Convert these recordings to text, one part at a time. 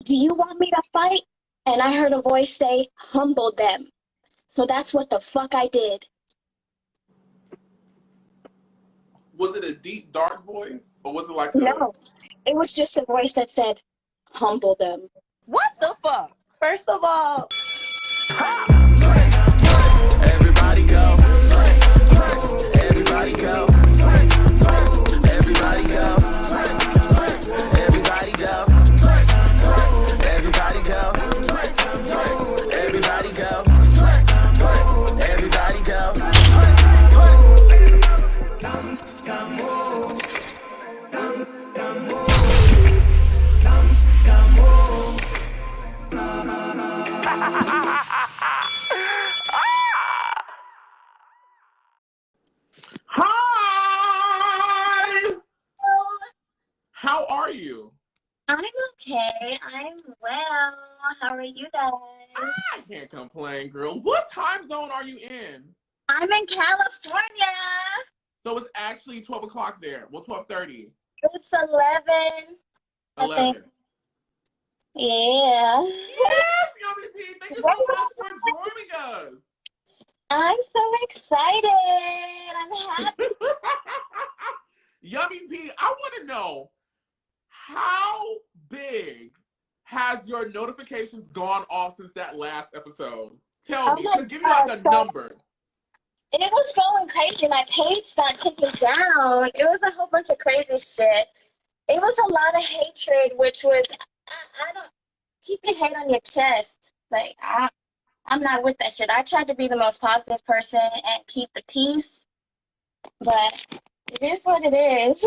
do you want me to fight? And I heard a voice say, humble them. So that's what the fuck I did. Was it a deep, dark voice? Or was it like a... No, it was just a voice that said, humble them. What the fuck? First of all, everybody go. Everybody go. Everybody go. Everybody go. Everybody go. Everybody go. Everybody go. Hi! How are you? I'm okay. I'm well. How are you guys? I can't complain, girl. What time zone are you in? I'm in California. So it's actually 12 o'clock there. Well, 12:30. It's 11. 11. Yeah. Yes, Yummy P. Thank you so much for joining us. I'm so excited. I'm happy. Yummy P, I want to know, how big has your notifications gone off since that last episode? Tell me. So give me like a number. It was going crazy. My page got taken down. It was a whole bunch of crazy shit. It was a lot of hatred, which was, I don't, keep your head on your chest. Like, I'm not with that shit. I tried to be the most positive person and keep the peace, but it is what it is.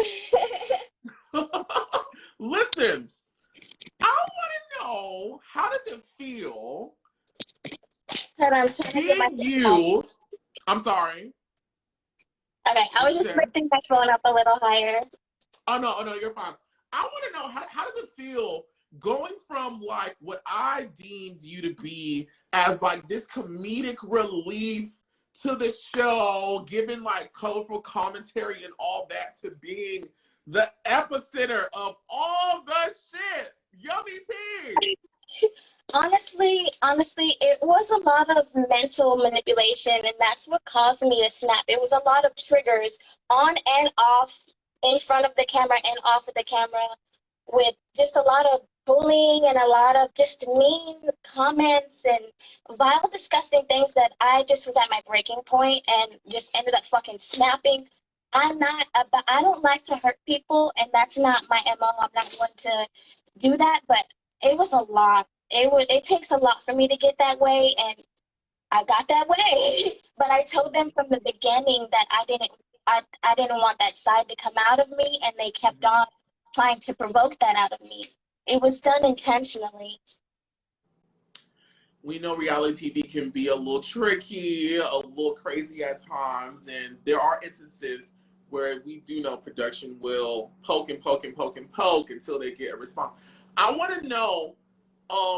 Listen, I want to know, how does it feel being you? I'm sorry. Okay, I was just lifting my phone up a little higher. Oh no, you're fine. I want to know, how does it feel going from like what I deemed you to be as like this comedic relief to the show, giving like colorful commentary and all that, to being the epicenter of all the shit? Yummy P. Honestly, it was a lot of mental manipulation, and that's what caused me to snap. It was a lot of triggers on and off, in front of the camera and off of the camera, with just a lot of bullying and a lot of just mean comments and vile, disgusting things that I just was at my breaking point and just ended up fucking snapping. I don't like to hurt people, and that's not my MO. I'm not one to do that, but it was a lot. It takes a lot for me to get that way, and I got that way. But I told them from the beginning that I didn't want that side to come out of me, and they kept on trying to provoke that out of me. It was done intentionally. We know reality TV can be a little tricky, a little crazy at times, and there are instances where we do know production will poke and poke and poke and poke until they get a response. I want to know,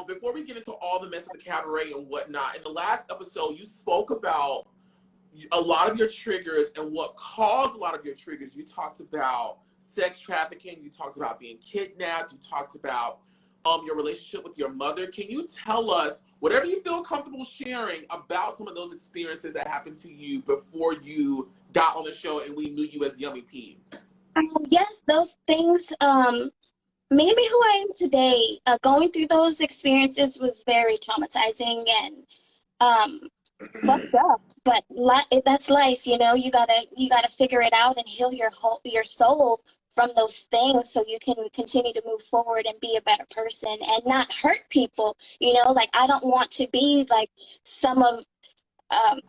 before we get into all the mess of the cabaret and whatnot, in the last episode, you spoke about a lot of your triggers and what caused a lot of your triggers. You talked about sex trafficking. You talked about being kidnapped. You talked about your relationship with your mother. Can you tell us, whatever you feel comfortable sharing, about some of those experiences that happened to you before you got on the show and we knew you as Yummy P? Yes, those things made me who I am today. Going through those experiences was very traumatizing and fucked up. But that's life, you know. You gotta figure it out and heal your soul from those things, so you can continue to move forward and be a better person and not hurt people. You know, like, I don't want to be like some of I'm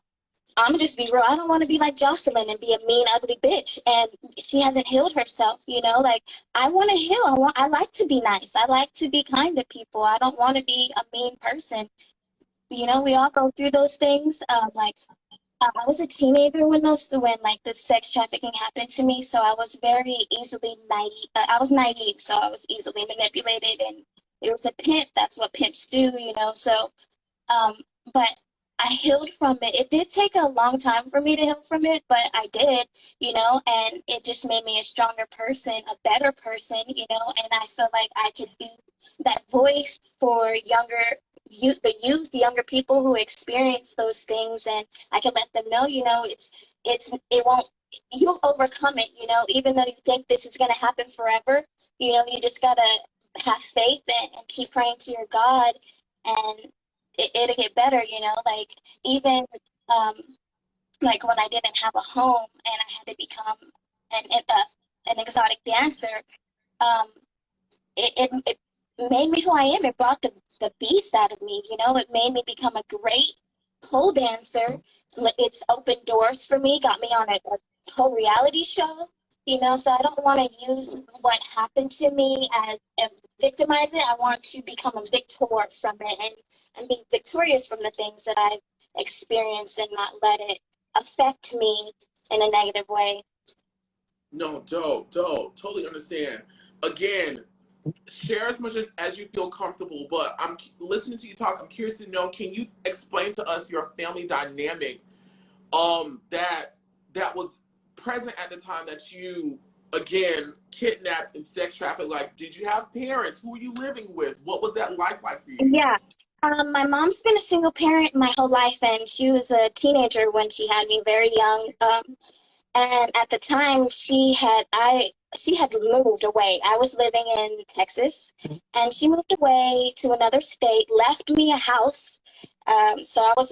gonna just be real. I don't want to be like Joseline and be a mean, ugly bitch, and she hasn't healed herself. You know, like, I want to heal. I like to be nice. I like to be kind to people. I don't want to be a mean person. You know, we all go through those things. I was a teenager when like the sex trafficking happened to me, so I was very easily naive. I was naive, so I was easily manipulated, and it was a pimp. That's what pimps do, you know. So, but I healed from it. It did take a long time for me to heal from it, but I did, you know, and it just made me a stronger person, a better person, you know, and I feel like I could be that voice for the younger people who experience those things, and I can let them know, you know, it won't, you'll overcome it, you know, even though you think this is going to happen forever, you know, you just got to have faith and keep praying to your God, and it'll get better, you know, like even um, like when I didn't have a home and I had to become an exotic dancer, um, it made me who I am. It brought the beast out of me, you know, it made me become a great pole dancer. It's opened doors for me, got me on a whole reality show, you know, so I don't want to use what happened to me as victimize it. I want to become a victor from it and be victorious from the things that I've experienced and not let it affect me in a negative way. No, dope. Totally understand. Again, share as much as you feel comfortable, but I'm listening to you talk. I'm curious to know, can you explain to us your family dynamic that was present at the time that you, again, kidnapped and sex trafficked? Like, did you have parents? Who were you living with? What was that life like for you? Yeah. My mom's been a single parent my whole life, and she was a teenager when she had me, very young. And at the time, she had moved away. I was living in Texas, and she moved away to another state, left me a house. So I was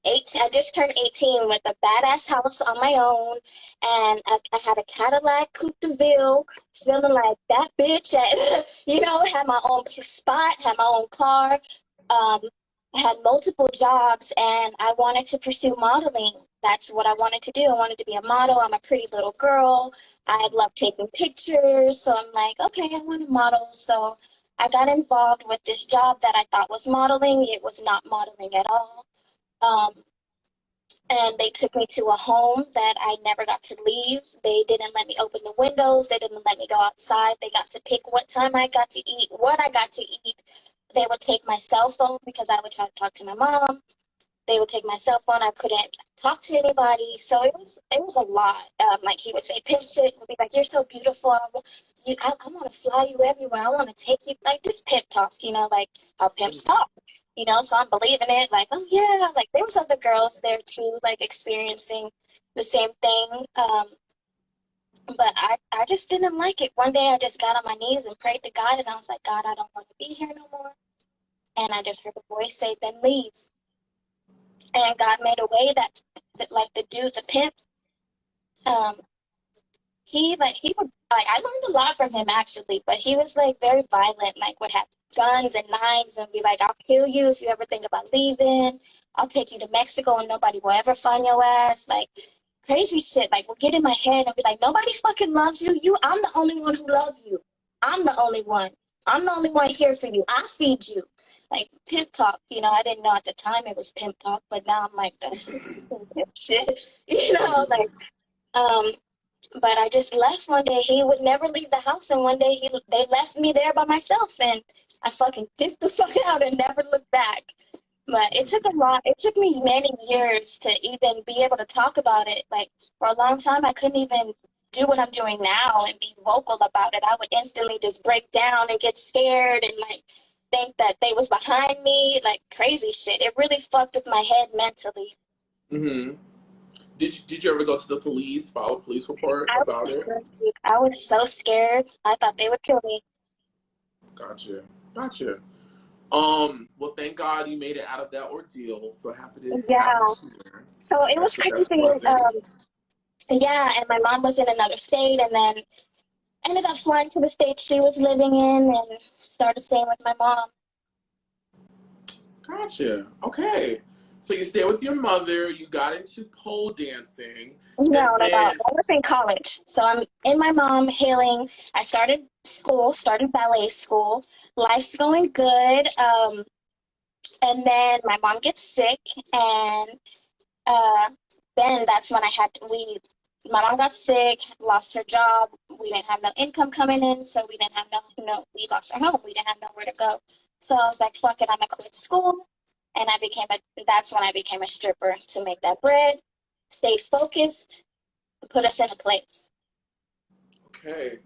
I just turned 18 with a badass house on my own, and I had a Cadillac Coupe de Ville, feeling like that bitch. You know, had my own spot, had my own car. I had multiple jobs, and I wanted to pursue modeling. That's what I wanted to do. I wanted to be a model. I'm a pretty little girl. I love taking pictures. So I'm like, okay, I want to model. So I got involved with this job that I thought was modeling. It was not modeling at all. And they took me to a home that I never got to leave. They didn't let me open the windows. They didn't let me go outside. They got to pick what time I got to eat, what I got to eat. They would take my cell phone because I would try to talk to my mom. They would take my cell phone. I couldn't talk to anybody. So it was a lot. Like he would say, pimp shit. He'd be like, you're so beautiful. I want to fly you everywhere. I want to take you, like this pimp talk, you know, like how pimps talk, you know. So I'm believing it. Like, oh yeah. Like there was other girls there too, like experiencing the same thing. But I just didn't like it. One day I just got on my knees and prayed to God, and I was like, God, I don't want to be here no more. And I just heard a voice say, then leave. And God made a way that like the dude, the pimp, he would, like, I learned a lot from him actually, but he was like very violent, like would have guns and knives and be like, I'll kill you if you ever think about leaving. I'll take you to Mexico and nobody will ever find your ass. Like crazy shit. Like, will get in my head and be like, nobody fucking loves you. I'm the only one who loves you. I'm the only one. I'm the only one here for you. I feed you. Like pimp talk, you know. I didn't know at the time it was pimp talk, but now I'm like, that's pimp shit, you know. Like, but I just left one day. He would never leave the house, and one day they left me there by myself, and I fucking dipped the fuck out and never looked back. But it took a lot. It took me many years to even be able to talk about it. Like for a long time, I couldn't even do what I'm doing now and be vocal about it. I would instantly just break down and get scared and like think that they was behind me, like crazy shit. It really fucked with my head mentally. Mm-hmm. Did you ever go to the police, file a police report about it? I was so scared. I thought they would kill me. Gotcha. Well, thank God you made it out of that ordeal. So happy to Yeah. have you here. So it was crazy. Yeah, and my mom was in another state, and then ended up flying to the state she was living in and started staying with my mom. Gotcha. Okay. So you stayed with your mother, you got into pole dancing. No. I Then... was in college. So I'm in my mom healing. I started ballet school. Life's going good. And then my mom gets sick, and then that's when my mom got sick, lost her job. We didn't have no income coming in, so we didn't have we lost our home. We didn't have nowhere to go. So I was like, fuck it, I'm gonna quit school and that's when I became a stripper to make that bread, stay focused, and put us in a place. Okay.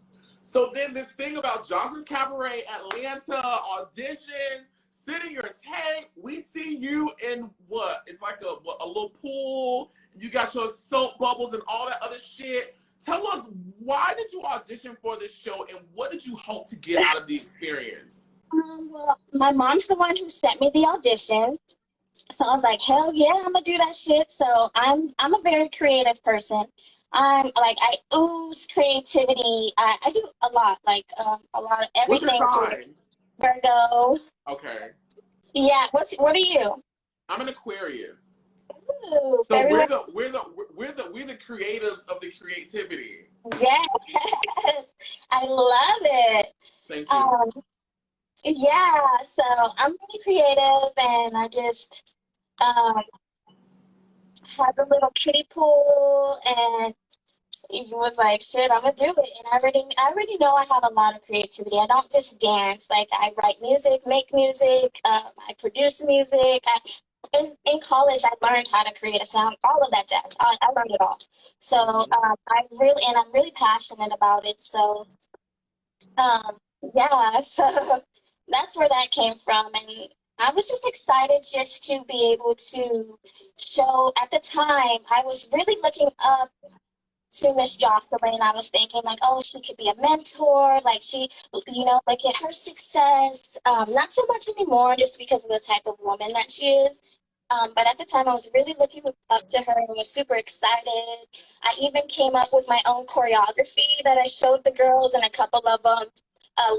So then this thing about Johnson's Cabaret, Atlanta, auditions, sit in your tank. We see you in what? It's like a little pool. You got your soap bubbles and all that other shit. Tell us, why did you audition for this show and what did you hope to get out of the experience? Well, my mom's the one who sent me the audition. So I was like, hell yeah, I'm gonna do that shit. So I'm a very creative person. I'm like, I ooze creativity. I do a lot, like a lot of everything. What's your sign? Virgo. Okay. Yeah. What are you? I'm an Aquarius. Ooh, So we're the creatives of the creativity. Yes, I love it. Thank you. Yeah, so I'm really creative, and I just had a little kiddie pool, and it was like, shit, I'm gonna do it. And I already know I have a lot of creativity. I don't just dance. Like, I write music, make music, I produce music. In college, I learned how to create a sound, all of that jazz. I learned it all. So I'm really passionate about it. So yeah, so that's where that came from. And I was just excited just to be able to show. At the time, I was really looking up to Miss Joseline. I was thinking like, oh, she could be a mentor. Like, she, like, at her success. Not so much anymore, just because of the type of woman that she is. But at the time, I was really looking up to her and was super excited. I even came up with my own choreography that I showed the girls, and a couple of them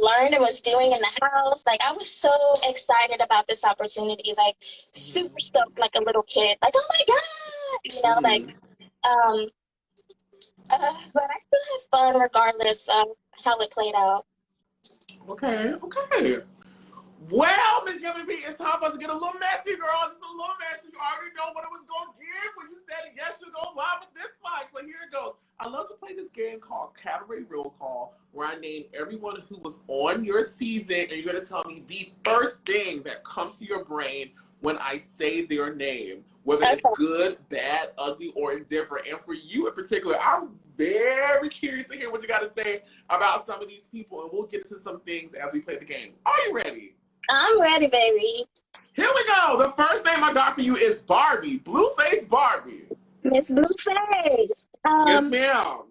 learned and was doing in the house. Like, I was so excited about this opportunity, like super stoked, like a little kid. Like, oh my God, like, but I still had fun regardless of how it played out. Okay. Well, Miss Yummy P, it's time for us to get a little messy, girls. It's a little messy. You already know what it was going to give when you said yes, you're going live with this mic. So here it goes. I love to play this game called Cabaret Real Call, where I name everyone who was on your season, and you're going to tell me the first thing that comes to your brain when I say their name, whether it's good, bad, ugly, or indifferent. And for you in particular, I'm very curious to hear what you got to say about some of these people, and we'll get into some things as we play the game. Are you ready? I'm ready, baby. Here we go. The first name I got for you is Barbie. Blueface Barbie. Miss Blueface. Yes, ma'am.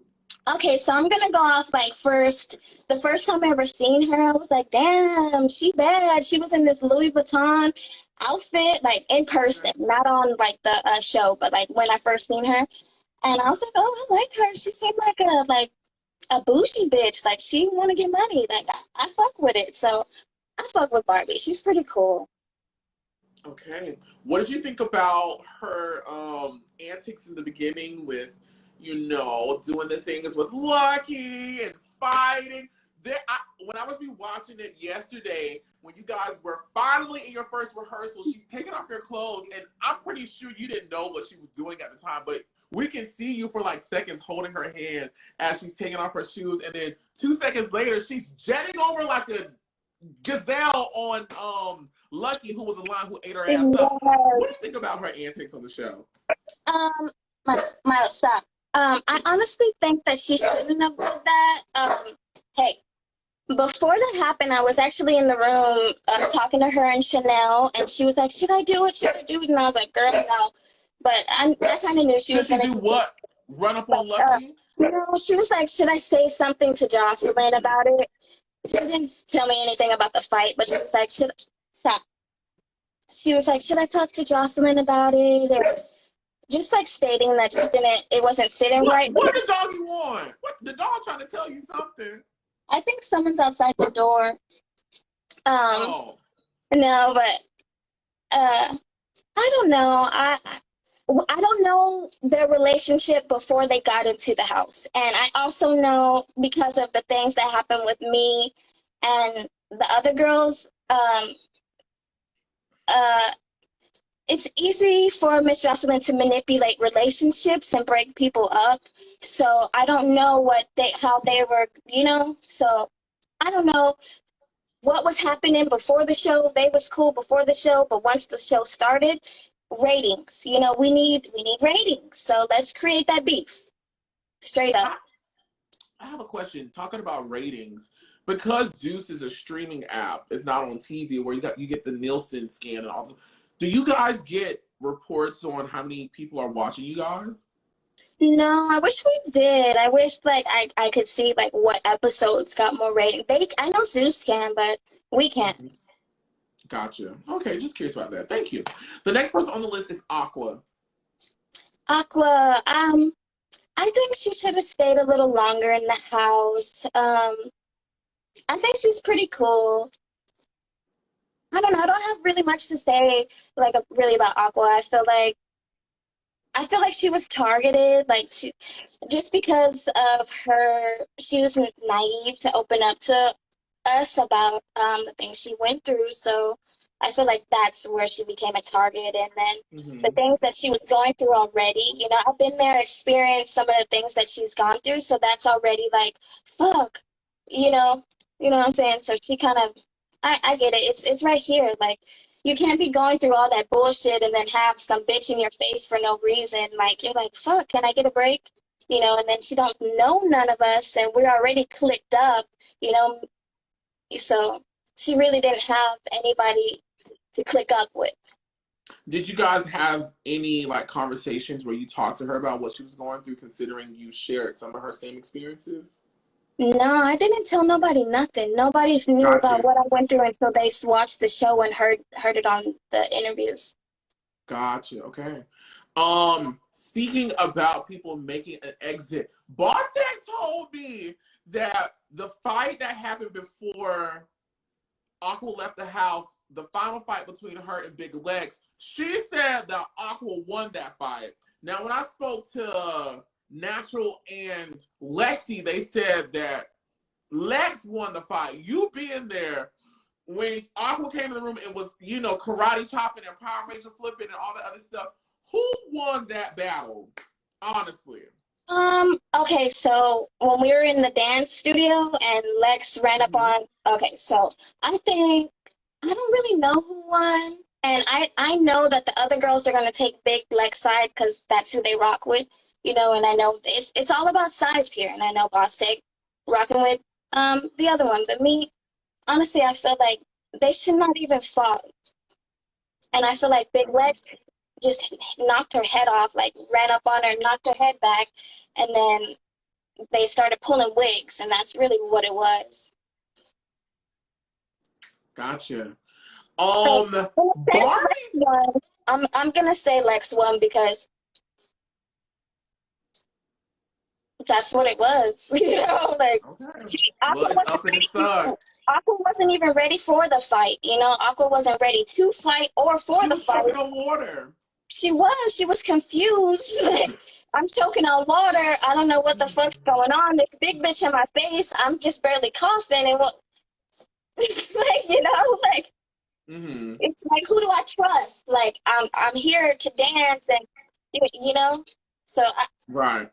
Okay, so I'm gonna go off like first. The first time I ever seen her, I was like, damn, she bad. She was in this Louis Vuitton outfit, like in person, not on like the show, but like when I first seen her. And I was like, oh, I like her. She seemed like a bougie bitch. Like, she want to get money. Like, I fuck with it. So I fuck with Barbie. She's pretty cool. Okay. What did you think about her antics in the beginning with, doing the things with Lucky and fighting? When I was watching it yesterday, when you guys were finally in your first rehearsal, she's taking off your clothes, and I'm pretty sure you didn't know what she was doing at the time, but we can see you for like seconds holding her hand as she's taking off her shoes, and then 2 seconds later, she's jetting over like a gazelle on Lucky, who was the line who ate her ass up. What do you think about her antics on the show? My stop. I honestly think that she shouldn't have done that. Hey, before that happened, I was actually in the room talking to her and Chanel, and she was like, should I do it? Should I do it? And I was like, girl, no. But I kind of knew she was going to do what? Run up on Lucky? She was like, should I say something to Joseline about it? She didn't tell me anything about the fight, but she was like, She was like, should I talk to Joseline about it? Or just like stating that it wasn't sitting right. What the doggy want? What the dog trying to tell you something? I think someone's outside the door. No, but I don't know. I don't know their relationship before they got into the house. And I also know, because of the things that happened with me and the other girls, it's easy for Miss Joseline to manipulate relationships and break people up. So I don't know how they were, so I don't know. what was happening before the show. They was cool before the show, but once the show started, ratings. You know, we need ratings. So let's create that beef. Straight up. I have a question. Talking about ratings, because Zeus is a streaming app, it's not on TV where you get the Nielsen scan and all. Do you guys get reports on how many people are watching you guys? No, I wish we did. I wish like I could see like what episodes got more rating. I know Zeus can, but we can't. Gotcha. Okay, just curious about that. Thank you. The next person on the list is Aqua. Aqua, I think she should have stayed a little longer in the house. I think she's pretty cool. I don't know. I don't have really much to say like really about Aqua. I feel like she was targeted, like just because of she was naive to open up to us about the things she went through. So I feel like that's where she became a target. And then the things that she was going through already, you know, I've been there, experienced some of the things that she's gone through. So that's already like, fuck, you know what I'm saying? So she kind of, I get it. It's right here. Like, you can't be going through all that bullshit and then have some bitch in your face for no reason. Like, you're like, fuck, can I get a break? You know, and then she don't know none of us and we're already clicked up, you know. So she really didn't have anybody to click up with. Did you guys have any like conversations where you talked to her about what she was going through, considering you shared some of her same experiences? No, I didn't tell nobody nothing. Nobody knew about what I went through until they watched the show and heard it on the interviews. Gotcha. Okay. Speaking about people making an exit, Bosstec told me that the fight that happened before Aqua left the house, the final fight between her and Big Lex, she said that Aqua won that fight. Now, when I spoke to Natural and Lexi, they said that Lex won the fight. You being there when Aqua came in the room and was, you know, karate chopping and Power Ranger flipping and all that other stuff. Who won that battle? Honestly. Okay, so when we were in the dance studio and Lex ran up on, okay, so I don't really know who won. And I know that the other girls are going to take Big Lex side because that's who they rock with, you know, and I know it's all about sides here. And I know Bosstec rocking with the other one. But me, honestly, I feel like they should not even fought. And I feel like Big Lex just knocked her head off, like ran up on her, knocked her head back, and then they started pulling wigs, and that's really what it was. Gotcha. Barbie won. I'm gonna say Lex won because that's what it was. You know, like Aqua wasn't even ready for the fight. You know, Aqua wasn't ready to fight or for the fight. She was choking on water. She was confused. Like, I'm choking on water. I don't know what the fuck's going on. This big bitch in my face. I'm just barely coughing and what, like, you know, like, it's like, who do I trust? Like, I'm here to dance and, you know, so right.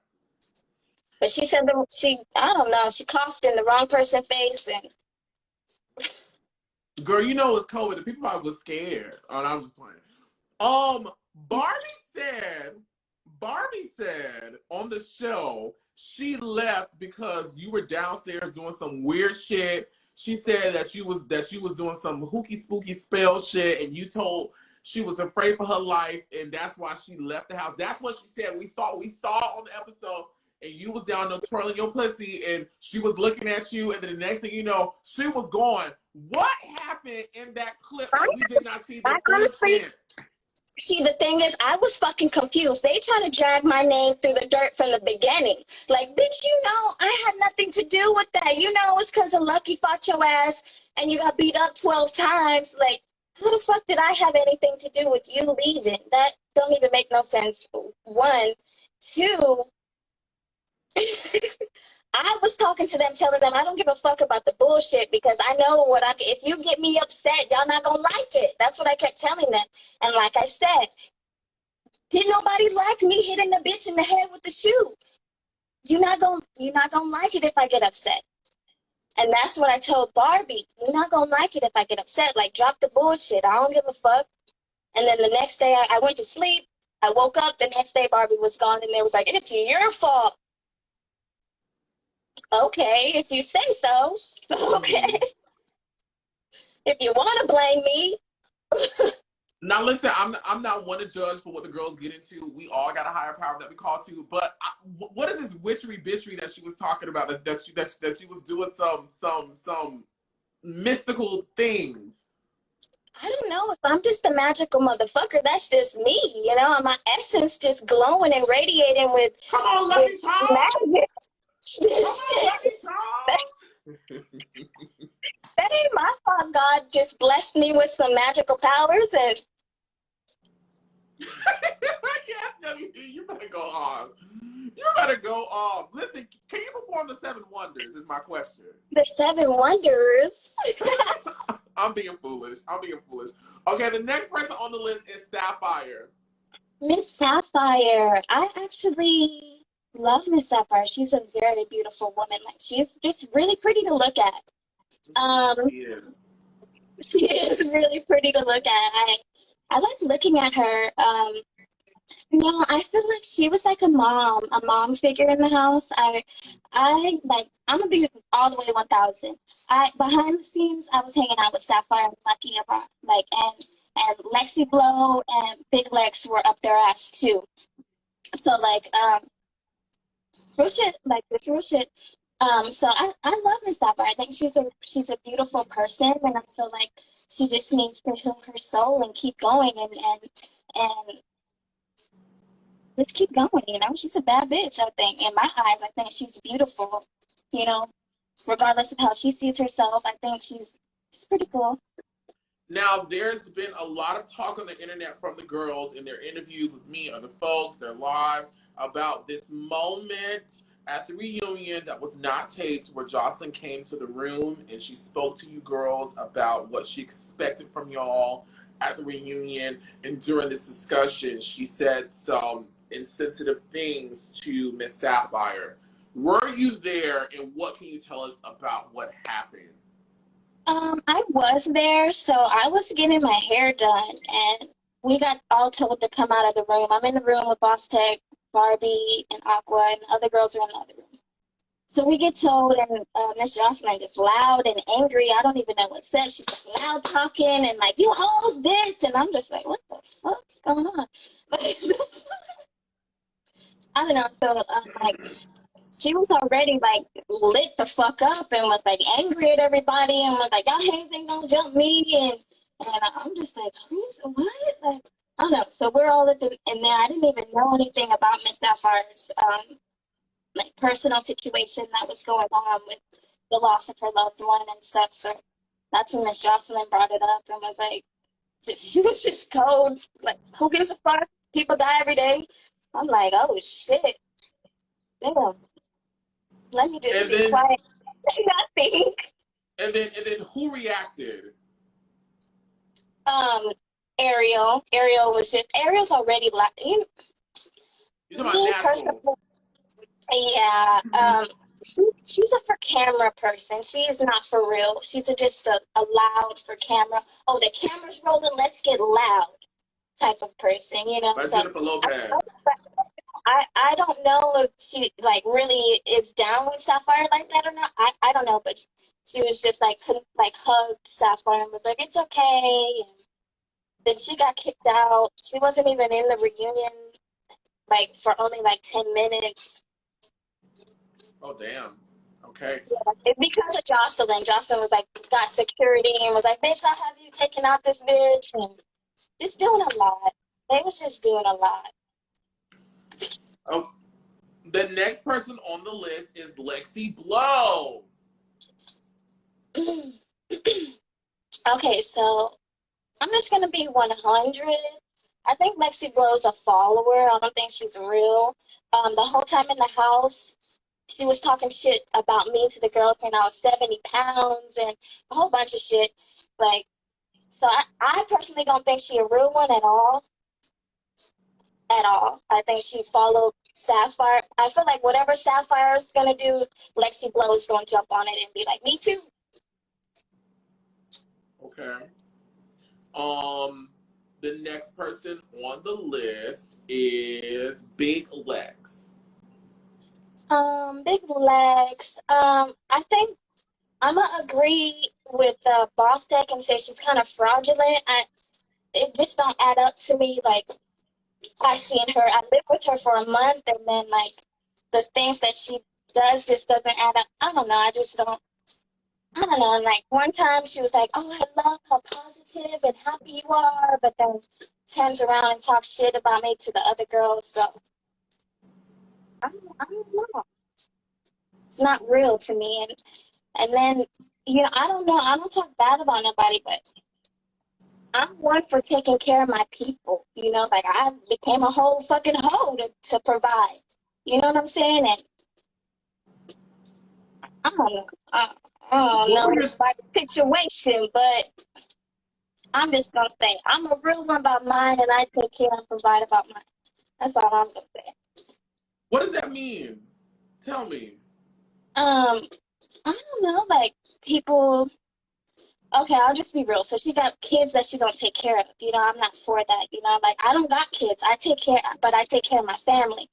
But she said I don't know, she coughed in the wrong person's face and. Girl, you know it's COVID. The people probably was scared. Oh, no, I'm just playing. Barbie said on the show she left because you were downstairs doing some weird shit. She said that she was doing some hooky spooky spell shit, and you told she was afraid for her life, and that's why she left the house. That's what she said. We saw on the episode, and you was down there twirling your pussy, and she was looking at you, and then the next thing you know, she was gone. What happened in that clip that we did not see the full extent? See, the thing is, I was fucking confused. They trying to drag my name through the dirt from the beginning. Like, bitch, you know, I had nothing to do with that. You know, it's because of Lucky fought your ass and you got beat up 12 times. Like, how the fuck did I have anything to do with you leaving? That don't even make no sense. One. Two, I was talking to them, telling them I don't give a fuck about the bullshit because I know if you get me upset, y'all not gonna like it. That's what I kept telling them. And like I said, didn't nobody like me hitting the bitch in the head with the shoe. You're not gonna like it if I get upset. And that's what I told Barbie. You're not gonna like it if I get upset. Like, drop the bullshit. I don't give a fuck. And then the next day, I went to sleep. I woke up. The next day, Barbie was gone, and they was like, "It's your fault." Okay, if you say so. Okay. If you want to blame me. Now listen, I'm not one to judge for what the girls get into. We all got a higher power that we call to. But what is this witchery bitchery that she was talking about? That she was doing some mystical things. I don't know if I'm just a magical motherfucker. That's just me, you know. My essence just glowing and radiating with. Come on, Lucky Charms. Magic. Lucky Charms. That ain't my fault. God just blessed me with some magical powers, and Yes, you better go off. You better go off. Listen, can you perform the 7 wonders? Is my question. the 7 wonders. I'm being foolish. Okay, the next person on the list is Sapphire. Miss Sapphire. I actually love Miss Sapphire. She's a very beautiful woman. Like, she's just really pretty to look at. She is. She is really pretty to look at. I like looking at her. I feel like she was like a mom figure in the house. I'm gonna be all the way 1,000. Behind the scenes, I was hanging out with Sapphire and Lucky about and Lexi Blow and Big Lex were up their ass too. So real shit, like this real shit. So I love Miss Sapphire. I think she's a beautiful person, and I feel like she just needs to heal her soul and keep going and just keep going, you know? She's a bad bitch, I think. In my eyes, I think she's beautiful, you know? Regardless of how she sees herself, I think she's pretty cool. Now, there's been a lot of talk on the internet from the girls in their interviews with me, other folks, their lives, about this moment at the reunion that was not taped where Joseline came to the room and she spoke to you girls about what she expected from y'all at the reunion. And during this discussion, she said some insensitive things to Miss Sapphire. Were you there, and what can you tell us about what happened? I was there, so I was getting my hair done, and we got all told to come out of the room. I'm in the room with Bosstec, Barbie, and Aqua, and the other girls are in the other room. So we get told, and Miss Joseline gets loud and angry. I don't even know what said. She's like loud talking and like, "You hold this," and I'm just like, "What the fuck's going on?" I don't know. So she was already like lit the fuck up and was like angry at everybody and was like, "Y'all hands ain't gonna jump me," and I'm just like, "Who's what?" Like, I don't know. So we're all in there. I didn't even know anything about Miss Sapphire's like personal situation that was going on with the loss of her loved one and stuff. So that's when Miss Joseline brought it up and was like, she was just cold. Like, who gives a fuck? People die every day. I'm like, oh shit. Damn. Let me just be quiet. Nothing. And then who reacted? Ariel. Ariel's already like, You're talking about natural. Yeah. She's a for camera person. She is not for real. She's just a loud for camera. Oh, the camera's rolling, let's get loud type of person, you know. Like Jennifer Lopez. I don't know if she like really is down with Sapphire like that or not. I don't know, but she was just like hugged Sapphire and was like, "It's okay." And then she got kicked out. She wasn't even in the reunion like for only like 10 minutes. Oh damn. Okay. Yeah, because of Joseline. Joseline was like got security and was like, "Bitch, I'll have you taking out this bitch," and just doing a lot. They was just doing a lot. The next person on the list is Lexi Blow. Okay, so I'm just gonna be 100. I think Lexi Blow's a follower. I don't think she's real. The whole time in the house, she was talking shit about me to the girls, and I was 70 pounds and a whole bunch of shit. Like, so I personally don't think she a real one at all. At all. I think she followed Sapphire, I feel like whatever Sapphire is gonna do, Lexi Blow is gonna jump on it and be like, me too. Okay. The next person on the list is Big Lex. Big Lex. I think I'm gonna agree with Bosstec and say she's kind of fraudulent. It just don't add up to me. Like, I seen her, I lived with her for a month, and then like the things that she does just doesn't add up. I don't know. I don't know. And like one time she was like, "Oh, I love how positive and happy you are," but then turns around and talks shit about me to the other girls. So I don't know. It's not real to me. And then I don't know. I don't talk bad about nobody, but I'm one for taking care of my people. Like I became a whole fucking hoe to provide. You know what I'm saying? And I don't know. I don't know about the situation, but I'm just gonna say I'm a real one about mine, and I take care and provide about mine. That's all I'm gonna say. What does that mean? Tell me. I don't know. Like people. Okay, I'll just be real. So she got kids that she don't take care of. I'm not for that. Like I don't got kids. I take care of my family.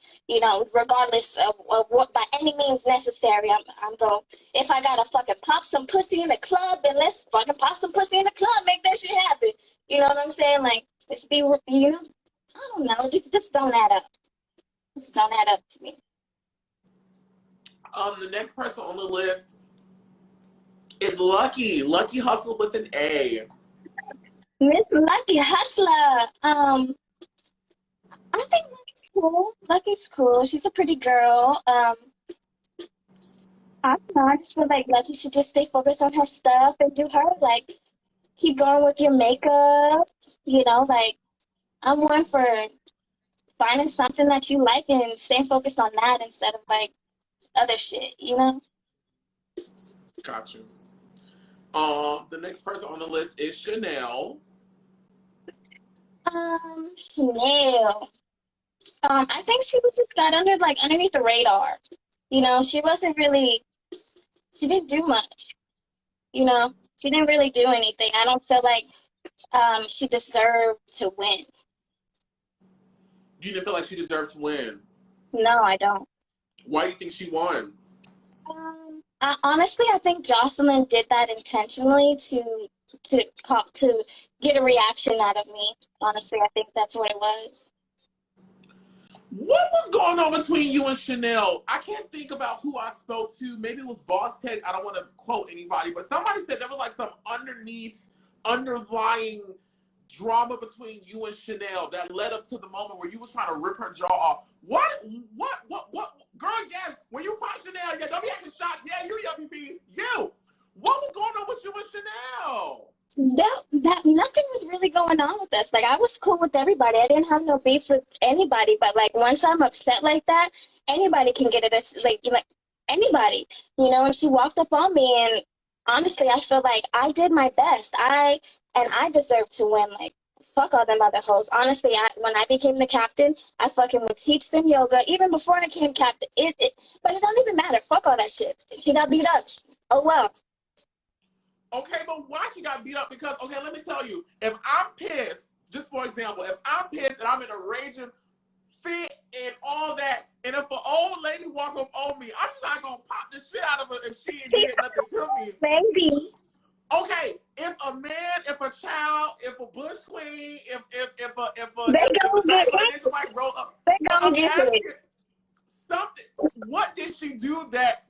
Regardless of what by any means necessary. I'm going. If I gotta fucking pop some pussy in the club, then let's fucking pop some pussy in the club. Make that shit happen. You know what I'm saying? Like just be. I don't know. Just don't add up. Just don't add up to me. The next person on the list is Lucky. Lucky Hustler with an A. Miss Lucky Hustler. I think Lucky's cool. Lucky's cool. She's a pretty girl. I don't know. I just feel like Lucky should just stay focused on her stuff and do her. Like, keep going with your makeup. Like, I'm one for finding something that you like and staying focused on that instead of, like, other shit, Got you. The next person on the list is Chanel. Chanel. I think she was just got underneath the radar. She wasn't really, she didn't do much. She didn't really do anything. I don't feel like she deserved to win. You didn't feel like she deserved to win? No, I don't. Why do you think she won? Honestly, I think Joseline did that intentionally to get a reaction out of me. Honestly, I think that's what it was. What was going on between you and Chanel? I can't think about who I spoke to. Maybe it was Bosstec. I don't want to quote anybody, but somebody said there was like some underlying drama between you and Chanel that led up to the moment where you was trying to rip her jaw off. What? Girl, yes, when you pop Chanel, yeah, don't be acting shocked. Yeah, you, WP, you. What was going on with you and Chanel? That nothing was really going on with us. Like I was cool with everybody. I didn't have no beef with anybody. But like once I'm upset like that, anybody can get it. It's like anybody, And she walked up on me, and honestly, I feel like I did my best. I deserved to win. Like fuck all them other hoes. Honestly, when I became the captain, I fucking would teach them yoga even before I became captain. But it don't even matter. Fuck all that shit. She got beat up. Oh well. Okay, but why she got beat up? Because, okay, let me tell you, if I'm pissed, just for example, if I'm pissed and I'm in a raging fit and all that, and if an old lady walk up on me, I'm just not going to pop the shit out of her if she did nothing to me. Maybe. Okay, if a man, if a child, if a bush queen, if a financial might roll up, so I'm asking something. What did she do that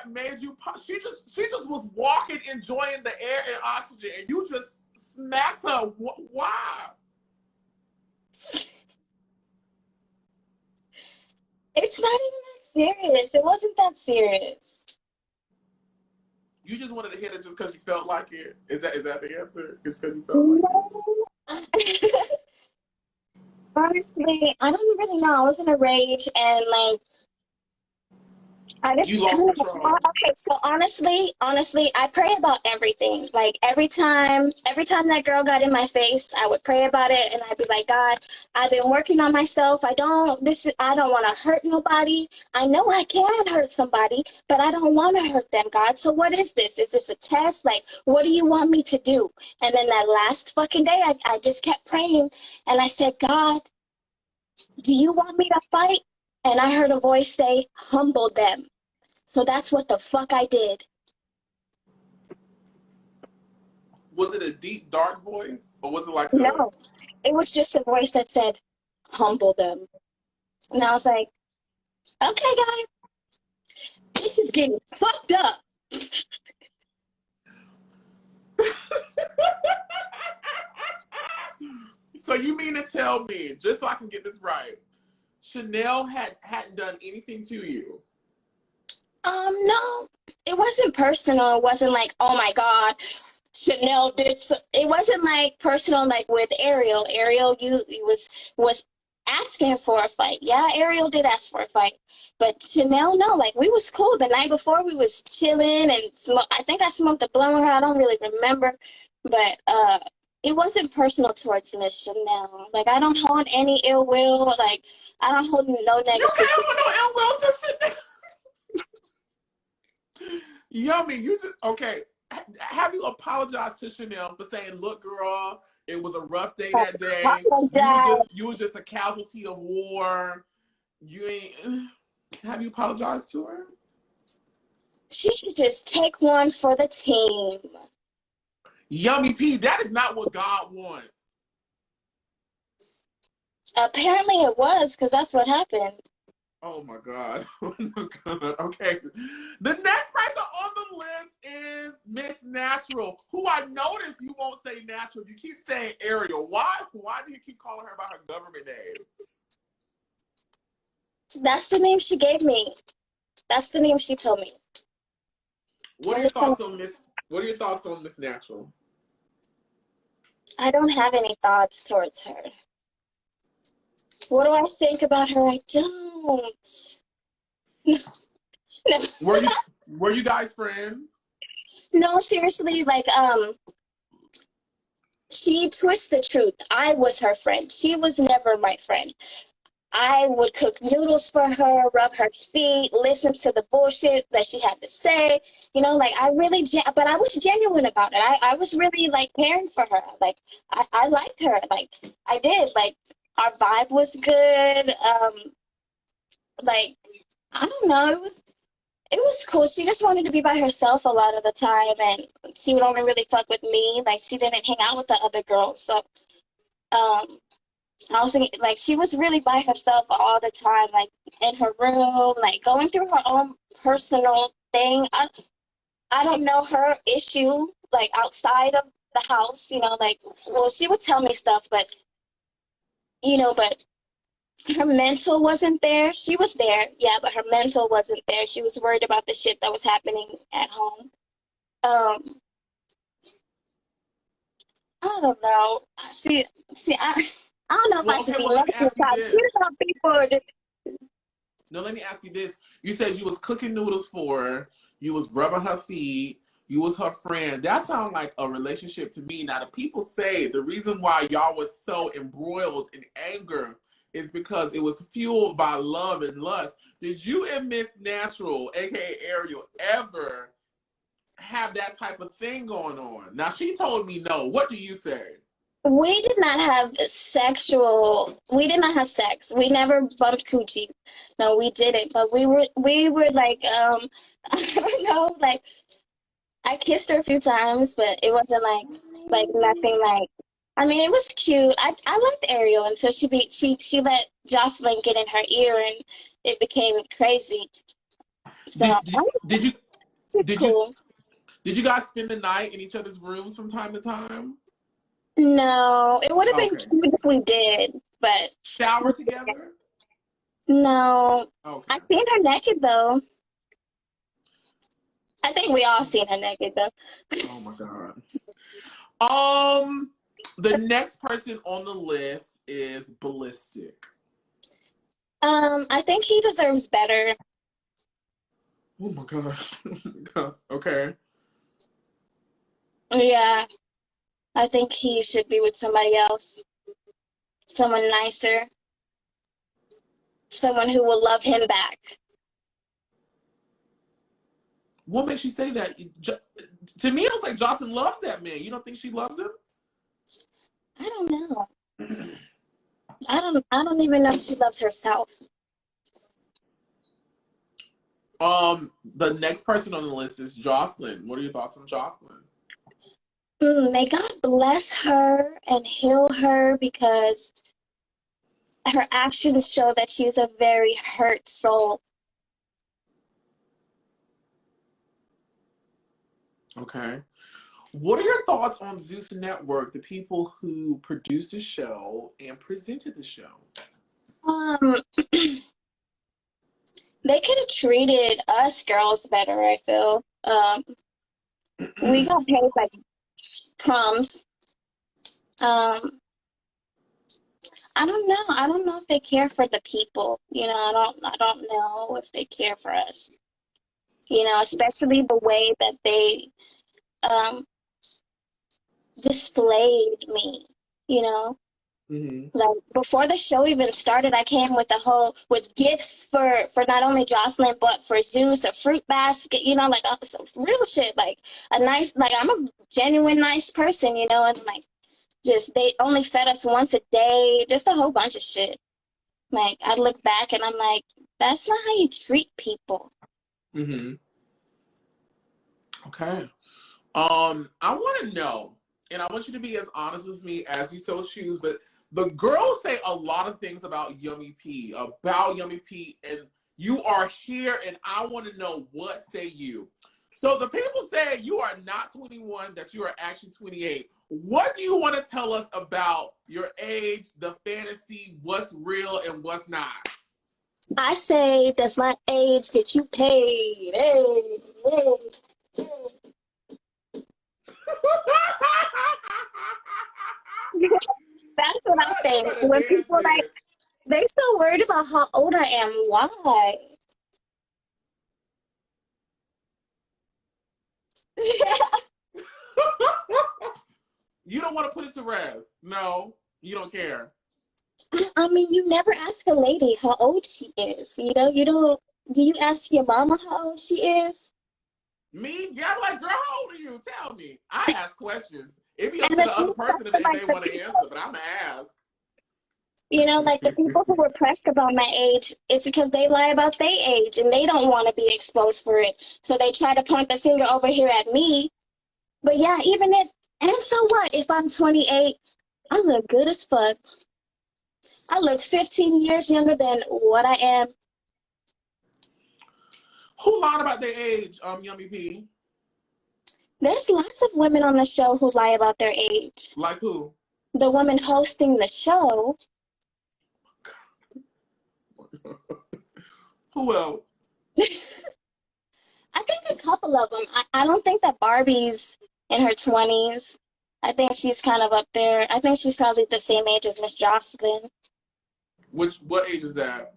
made you pop? She just was walking, enjoying the air and oxygen, and you just smacked her. Why? It's not even that serious. It wasn't that serious. You just wanted to hit it just because you felt like it. Is that the answer? It's because you felt like it? Honestly, I don't really know. I was in a rage, and like I just, You lost control. okay, so honestly, I pray about everything. Like every time that girl got in my face, I would pray about it, and I'd be like, God, I've been working on myself. I don't want to hurt nobody. I know I can hurt somebody, but I don't want to hurt them, God. So what is this? Is this a test? Like, what do you want me to do? And then that last fucking day, I just kept praying, and I said, God, do you want me to fight? And I heard a voice say, humble them. So that's what the fuck I did. Was it a deep, dark voice? Or was it like a... No, it was just a voice that said, humble them. And I was like, okay, guys, this is getting fucked up. So you mean to tell me, just so I can get this right, Chanel hadn't done anything to you? No, it wasn't personal. It wasn't like, oh my God, Chanel did so. It wasn't like personal like with Ariel. Ariel, you was asking for a fight. Yeah, Ariel did ask for a fight. But Chanel, no, like we was cool. The night before we was chilling and I think I smoked a blunt with her. I don't really remember. But it wasn't personal towards Miss Chanel. Like I don't hold any ill will. Like I don't hold no negativity. You can't hold no ill will to Chanel. Yummy, you just okay. Have you apologized to Chanel for saying, "Look, girl, it was a rough day that day. You was just a casualty of war. You ain't." Have you apologized to her? She should just take one for the team. Yummy P, that is not what God wants. Apparently, it was because that's what happened. Oh my God. Oh my God. Okay. The next person on the list is Miss Natural, who I noticed you won't say natural. You keep saying Ariel. Why? Why do you keep calling her by her government name? That's the name she gave me. That's the name she told me. What are your thoughts on Miss? What are your thoughts on Miss Natural? I don't have any thoughts towards her. What do I think about her? I don't. No. Were you guys friends? No, seriously, like she twists the truth. I was her friend. She was never my friend. I would cook noodles for her, rub her feet, listen to the bullshit that she had to say. You know, like I really, but I was genuine about it. I was really like caring for her. Like I liked her. Like I did. Like our vibe was good. Like I don't know. It was cool. She just wanted to be by herself a lot of the time, and she would only really fuck with me. Like she didn't hang out with the other girls. So, I was thinking, like she was really by herself all the time, like in her room, like going through her own personal thing. I don't know her issue, like outside of the house. You know, like well, she would tell me stuff, but but her mental wasn't there. She was there, yeah, but her mental wasn't there. She was worried about the shit that was happening at home. I don't know. I don't know if I should be negative about shit about people. No, let me ask you this. You said you was cooking noodles for her. You was rubbing her feet. You was her friend. That sounds like a relationship to me. Now, the people say the reason why y'all was so embroiled in anger is because it was fueled by love and lust. Did you and Miss Natural, aka Ariel, ever have that type of thing going on? Now, she told me no. What do you say? We did not have sex. We never bumped coochie. No, we didn't. But we were like, I don't know, like I kissed her a few times, but it wasn't like nothing like. I mean, it was cute. I liked Ariel until she let Joseline get in her ear, and it became crazy. So did cool. you guys spend the night in each other's rooms from time to time? No, it would have been cute if we did, but shower together? No. Okay. I seen her naked though. I think we all seen her naked though. Oh my God. The next person on the list is Ballistic. I think he deserves better. Oh my gosh. Okay. Yeah, I think he should be with somebody else. Someone nicer. Someone who will love him back. What makes you say that? To me, it was like Joseline loves that man. You don't think she loves him? I don't know. I don't even know if she loves herself. The next person on the list is Joseline. What are your thoughts on Joseline? May God bless her and heal her, because her actions show that she is a very hurt soul. Okay. What are your thoughts on Zeus Network, the people who produced the show and presented the show? Um, they could have treated us girls better, I feel. We got paid like crumbs. Um, I don't know. I don't know if they care for the people. I don't know if they care for us. Especially the way that they um displayed me, you know. Mm-hmm. Like before the show even started, I came with gifts for not only Joseline but for Zeus, a fruit basket, like some real shit, like a nice, like I'm a genuine nice person, and like just they only fed us once a day, just a whole bunch of shit. Like I look back and I'm like, that's not how you treat people. Mm-hmm. Okay. I want to know, and I want you to be as honest with me as you so choose, but the girls say a lot of things about Yummy P, and you are here, and I want to know, what say you? So the people say you are not 21, that you are actually 28. What do you want to tell us about your age, the fantasy, what's real and what's not? I say, does my age get you paid? Hey, hey, hey. That's what I You think. better When dance, people like, bitch. they're so worried about how old I am. Why? You don't want to put it to rest. No, you don't care. I mean, you never ask a lady how old she is. You don't. Do you ask your mama how old she is? Me? Yeah, I'm like, girl, how old are you? Tell me. I ask questions. It'd be up And to the the thing other is, person if like they the want to people, answer, but I'm going to ask. like the people who were pressed about my age, it's because they lie about their age and they don't want to be exposed for it. So they try to point the finger over here at me. But yeah, and so what? If I'm 28, I look good as fuck. I look 15 years younger than what I am. Who lied about their age, Yummy P? There's lots of women on the show who lie about their age. Like who? The woman hosting the show. Who else? I think a couple of them. I don't think that Barbie's in her 20s. I think she's kind of up there. I think she's probably the same age as Miss Joseline. What age is that?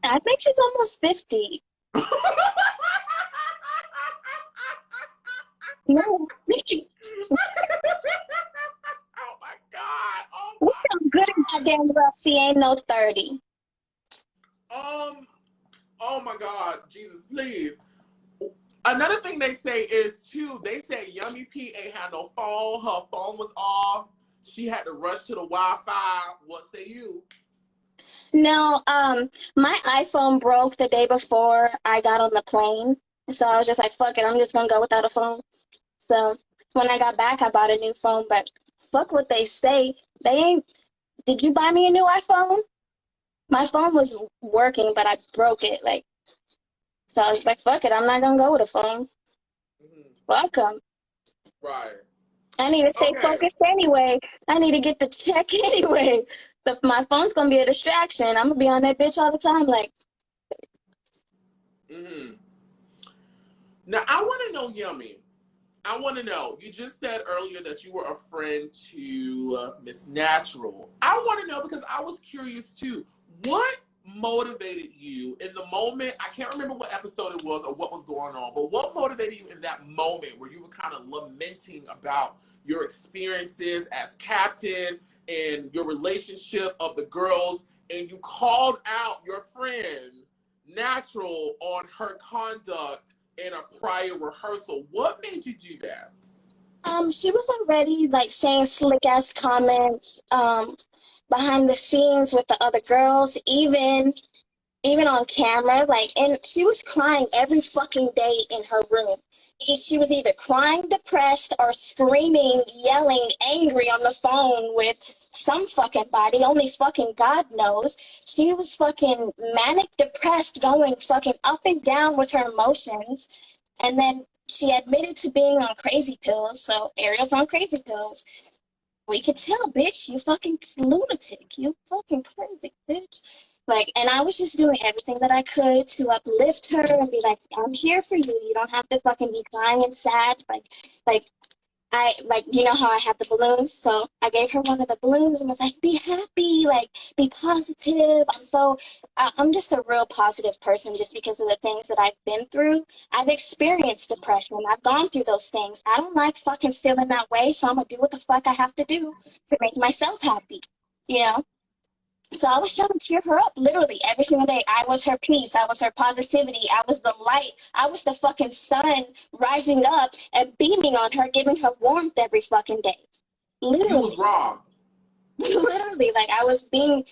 I think she's almost 50. No. Oh my God. Oh We my know good and goddamn well she ain't no 30. Oh my God. Jesus, please. Another thing they say is, too, they say Yummy P ain't had no phone. Her phone was off. She had to rush to the Wi-Fi. What say you? No, my iPhone broke the day before I got on the plane. So I was just like, fuck it, I'm just gonna go without a phone. So when I got back, I bought a new phone. But fuck what they say. They ain't. Did you buy me a new iPhone? My phone was working, but I broke it. Like, so I was like, fuck it, I'm not gonna go with a phone. Mm-hmm. Fuck 'em. Right. I need to stay Okay. focused anyway. I need to get the check anyway. But my phone's gonna be a distraction. I'm gonna be on that bitch all the time. Like, Mm-hmm. Now, I want to know, Yummy. I want to know. You just said earlier that you were a friend to Miss Natural. I want to know because I was curious too. What motivated you in the moment? I can't remember what episode it was or what was going on, but what motivated you in that moment where you were kind of lamenting about your experiences as captain and your relationship of the girls, and you called out your friend Natural on her conduct in a prior rehearsal? What made you do that? She was already like saying slick ass comments behind the scenes with the other girls, even on camera, like, and she was crying every fucking day in her room. She was either crying depressed or screaming, yelling, angry on the phone with some fucking body, only fucking God knows. She was fucking manic depressed, going fucking up and down with her emotions. And then she admitted to being on crazy pills, so Ariel's on crazy pills. We could tell, bitch, you fucking lunatic. You fucking crazy, bitch. Like, and I was just doing everything that I could to uplift her and be like, I'm here for you. You don't have to fucking be crying and sad. Like, you know how I have the balloons? So I gave her one of the balloons and was like, be happy, like, be positive. I'm just a real positive person just because of the things that I've been through. I've experienced depression. I've gone through those things. I don't like fucking feeling that way, so I'm gonna do what the fuck I have to do to make myself happy, you know? So I was trying to cheer her up literally every single day. I was her peace. I was her positivity. I was the light. I was the fucking sun rising up and beaming on her, giving her warmth every fucking day. Literally. You was wrong. Literally, like I was being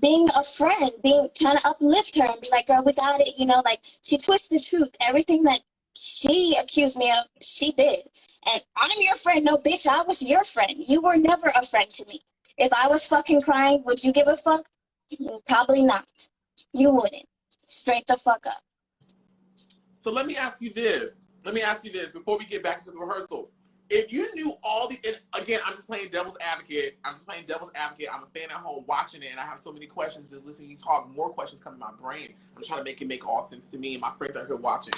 a friend, trying to uplift her and be like, girl, we got it. You know, like she twisted the truth. Everything that she accused me of, she did. And I'm your friend. No, bitch, I was your friend. You were never a friend to me. If I was fucking crying, would you give a fuck? Probably not. You wouldn't. Straight the fuck up. So let me ask you this. Before we get back to the rehearsal. If you knew all the, and again, I'm just playing devil's advocate. I'm a fan at home watching it, and I have so many questions just listening to you talk. More questions come to my brain. I'm trying to make it make all sense to me, and my friends are here watching.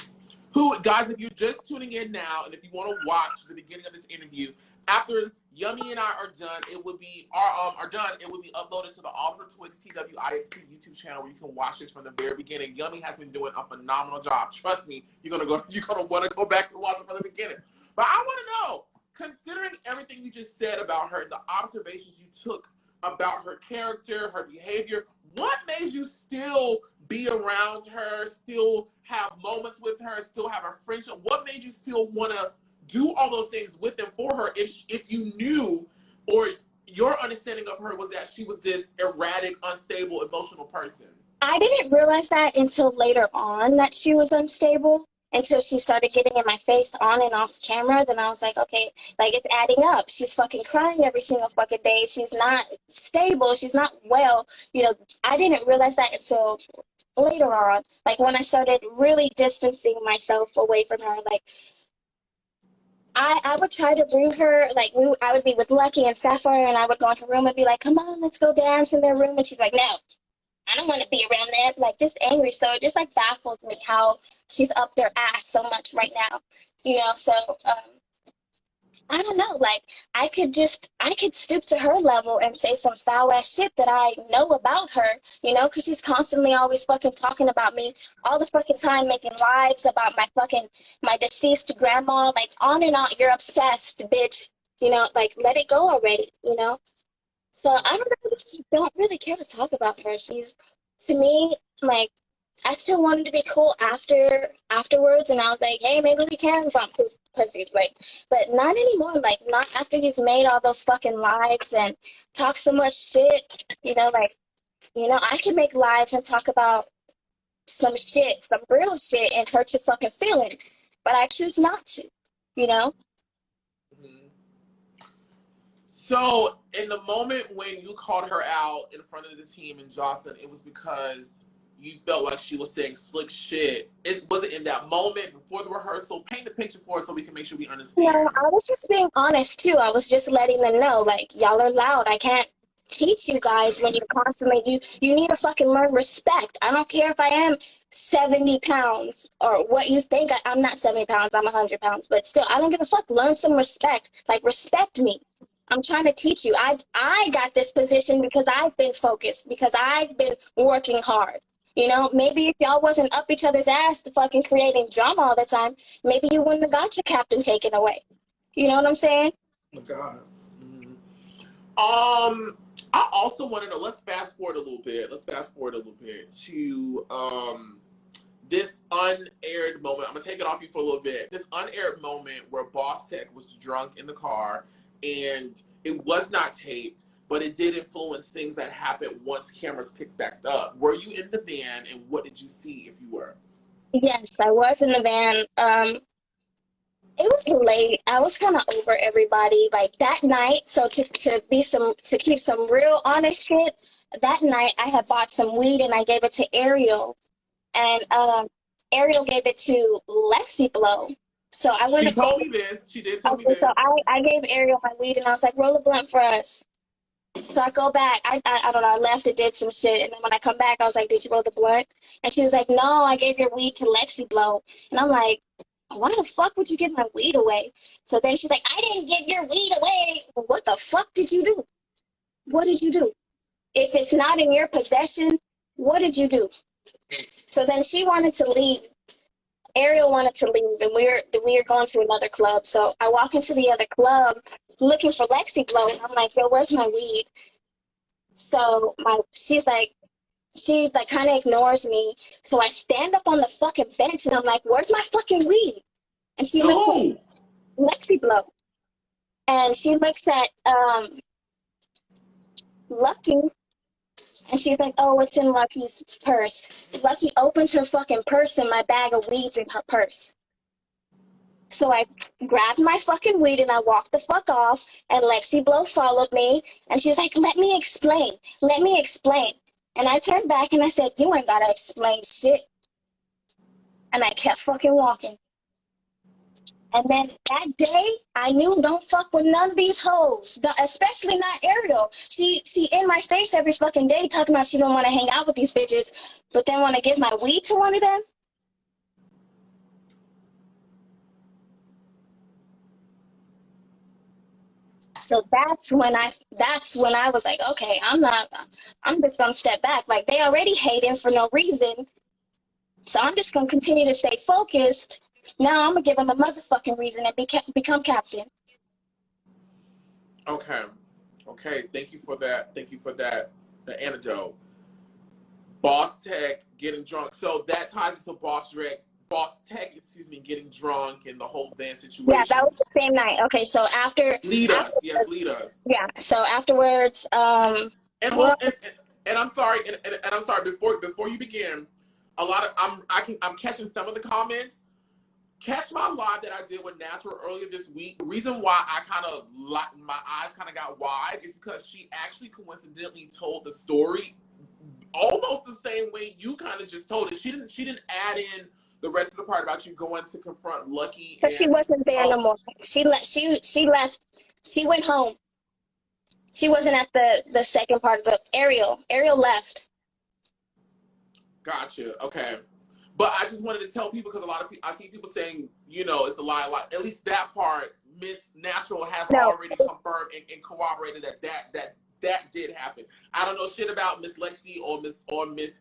Guys, if you're just tuning in now, and if you want to watch the beginning of this interview, after Yummy and I are done, it would be uploaded to the Oliver Twixt TWIXT YouTube channel where you can watch this from the very beginning. Yummy has been doing a phenomenal job. Trust me, you're gonna want to go back and watch it from the beginning. But I want to know, considering everything you just said about her, the observations you took about her character, her behavior, what made you still be around her, still have moments with her, still have a friendship? What made you still want to do all those things with and for her if you knew, or your understanding of her was that she was this erratic, unstable, emotional person? I didn't realize that until later on that she was unstable, until she started getting in my face on and off camera. Then I was like, okay, like it's adding up. She's fucking crying every single fucking day. She's not stable. She's not well. You know, I didn't realize that until later on. Like when I started really distancing myself away from her, like I would try to bring her, like, I would be with Lucky and Sapphire, and I would go in her room and be like, come on, let's go dance in their room. And she's like, no, I don't want to be around that. Like, just angry. So it just, like, baffles me how she's up their ass so much right now. You know, so, I don't know. Like, I could stoop to her level and say some foul-ass shit that I know about her, you know, because she's constantly always fucking talking about me all the fucking time, making lives about my deceased grandma, like, on and on. You're obsessed, bitch. You know, like, let it go already, you know? So, I don't know. I just don't really care to talk about her. She's, to me, like, I still wanted to be cool afterwards, and I was like, hey, maybe we can bump pussies, like, but not anymore, like, not after you've made all those fucking lives and talk so much shit, you know, like, you know, I can make lives and talk about some shit, some real shit, and hurt your fucking feelings, but I choose not to, you know? Mm-hmm. So, in the moment when you called her out in front of the team and Joseline, it was because you felt like she was saying slick shit. It wasn't in that moment before the rehearsal. Paint the picture for us so we can make sure we understand. Yeah, I was just being honest too. I was just letting them know, like, y'all are loud. I can't teach you guys when you constantly do. You need to fucking learn respect. I don't care if I am 70 pounds or what you think. I'm not 70 pounds. I'm 100 pounds. But still, I don't give a fuck. Learn some respect. Like, respect me. I'm trying to teach you. I got this position because I've been focused, because I've been working hard. You know, maybe if y'all wasn't up each other's ass to fucking creating drama all the time, maybe you wouldn't have got your captain taken away. You know what I'm saying? Oh my God. I also want to know, let's fast forward a little bit. To this unaired moment. I'm gonna take it off you for a little bit. This unaired moment where Bosstec was drunk in the car and it was not taped, but it did influence things that happened once cameras picked back up. Were you in the van, and what did you see if you were? Yes, I was in the van. It was late. I was kind of over everybody like that night. So to keep some real honest shit, that night I had bought some weed and I gave it to Ariel, and Ariel gave it to Lexi Blow. So I went She up to told me this. She did tell me okay, this. so I gave Ariel my weed and I was like, roll a blunt for us. So I go back. I don't know. I left and did some shit, and then when I come back, I was like, "Did you roll the blunt?" And she was like, "No, I gave your weed to Lexi Blow." And I'm like, "Why the fuck would you give my weed away?" So then she's like, "I didn't give your weed away." Well, what the fuck did you do? What did you do? If it's not in your possession, what did you do? So then she wanted to leave. Ariel wanted to leave, and we were going to another club. So I walk into the other club looking for Lexi Blow, and I'm like, "Yo, where's my weed?" So she's like kind of ignores me. So I stand up on the fucking bench and I'm like, "Where's my fucking weed?" And she looks at No. Lexi Blow, and she looks at Lucky, and she's like, "Oh, it's in Lucky's purse." Lucky opens her fucking purse and my bag of weed's in her purse. So I grabbed my fucking weed and I walked the fuck off, and Lexi Blow followed me, and she was like, "Let me explain. Let me explain." And I turned back and I said, "You ain't gotta explain shit." And I kept fucking walking. And then that day, I knew don't fuck with none of these hoes, especially not Ariel. She in my face every fucking day talking about she don't want to hang out with these bitches, but then want to give my weed to one of them. So that's when I was like, okay, I'm just gonna step back. Like, they already hating for no reason, so I'm just gonna continue to stay focused. Now I'm gonna give them a motherfucking reason and become captain. Okay. Okay. Thank you for that. The antidote. Bosstec getting drunk. So that ties into Bosstec, excuse me, getting drunk and the whole van Yeah, that situation. was the same night. Okay, so Lead us. Yes, lead us. yeah, so afterwards, And well, hold and I'm sorry, and I'm sorry, before you begin, a lot of I'm catching some of the comments. Catch my live that I did with Natural earlier this week. The reason why I kind of my eyes kind of got wide is because she actually coincidentally told the story almost the same way you kind of just told it. She didn't add in the rest of the part about you going to confront Lucky because she and wasn't there no more. She left. She went home. She wasn't at the second part of the Ariel left. gotcha. Okay. But I just wanted to tell people because a lot of people, I see people saying, it's a lie. Like, at least that part, Miss Natural has No, already confirmed and corroborated that did happen. I don't know shit about Miss Lexi or Miss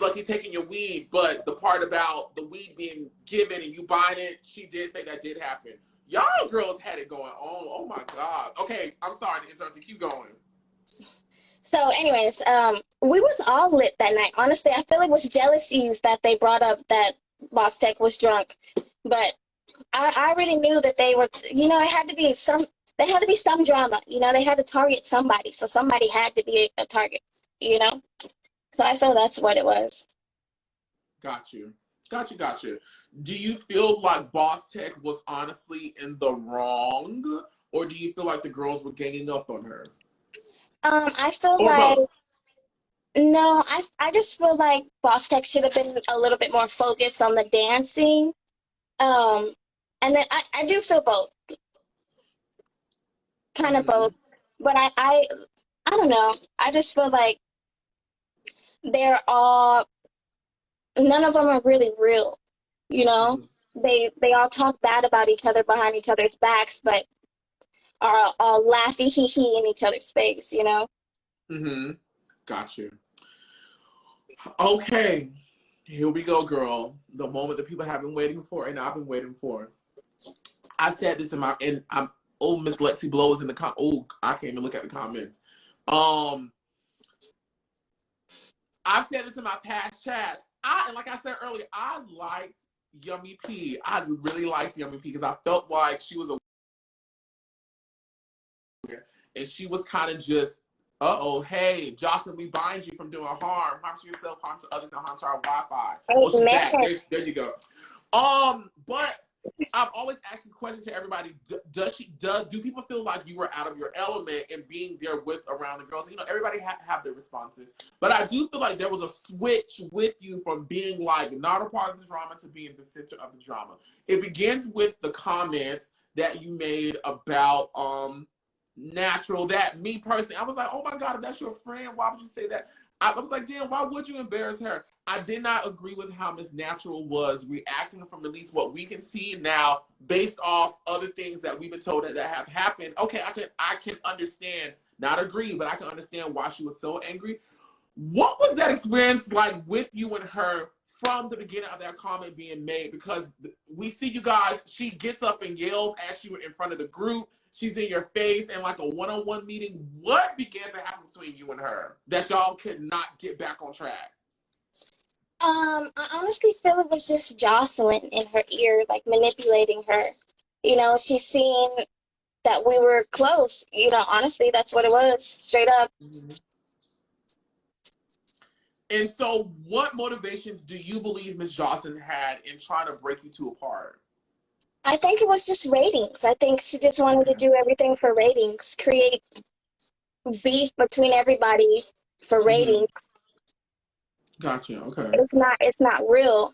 Lucky taking your weed, but the part about the weed being given and you buying it, she did say that did happen. Y'all girls had it going on. Oh my God. Okay, I'm sorry to interrupt you. Keep going. So, anyways, we was all lit that night. Honestly, I feel it was jealousies that they brought up that Bosstec was drunk, but I already knew that they were. It had to be some. There had to be some drama. They had to target somebody, so somebody had to be a target. So I feel that's what it was. Got you. Do you feel like Bosstec was honestly in the wrong, or do you feel like the girls were ganging up on her? I feel Or like both? no. I just feel like Bosstec should have been a little bit more focused on the dancing. Um, and then I do feel both, kind of Mm-hmm. both. But I don't know. I just feel like they're all none of them are really real. You know, Mm-hmm. they all talk bad about each other behind each other's backs, but are all laughy hee hee in each other's face, you know? Mm-hmm. Got you. Okay. Here we go, girl. The moment that people have been waiting for and I've been waiting for. I said this in my, and I'm, oh, Miss Lexi Blow is in the oh, I can't even look at the comments. I've said this in my past chats. And like I said earlier, I liked Yummy P. I really liked Yummy P because I felt like she was a, and she was kind of just, hey, Joseline, we bind you from doing harm to yourself, harm to others, and harm to our Wi-Fi. Well, she's back. There you go. But I've always asked this question to everybody: do people feel like you were out of your element and being there with around the girls? You know, everybody have their responses, but I do feel like there was a switch with you from being like not a part of the drama to being the center of the drama. It begins with the comment that you made about Natural. That me personally, I was like, oh my god, if that's your friend, why would you say that? I was like, damn, why would you embarrass her? I did not agree with how Miss Natural was reacting from at least what we can see now, based off other things that we've been told that have happened. Okay, I can understand, not agree, but I can understand why she was so angry. What was that experience like with you and her from the beginning of that comment being made? Because we see you guys, she gets up and yells at you in front of the group. She's in your face in like a one-on-one meeting. What began to happen between you and her that y'all could not get back on track? I honestly feel it was just Joseline in her ear, like manipulating her. You know, she's seen that we were close. You know, honestly, that's what it was, straight up. Mm-hmm. And so what motivations do you believe Miss Joseline had in trying to break you two apart? I think it was just ratings. I think she just wanted to do everything for ratings, create beef between everybody for ratings. Gotcha. Okay. It's not real,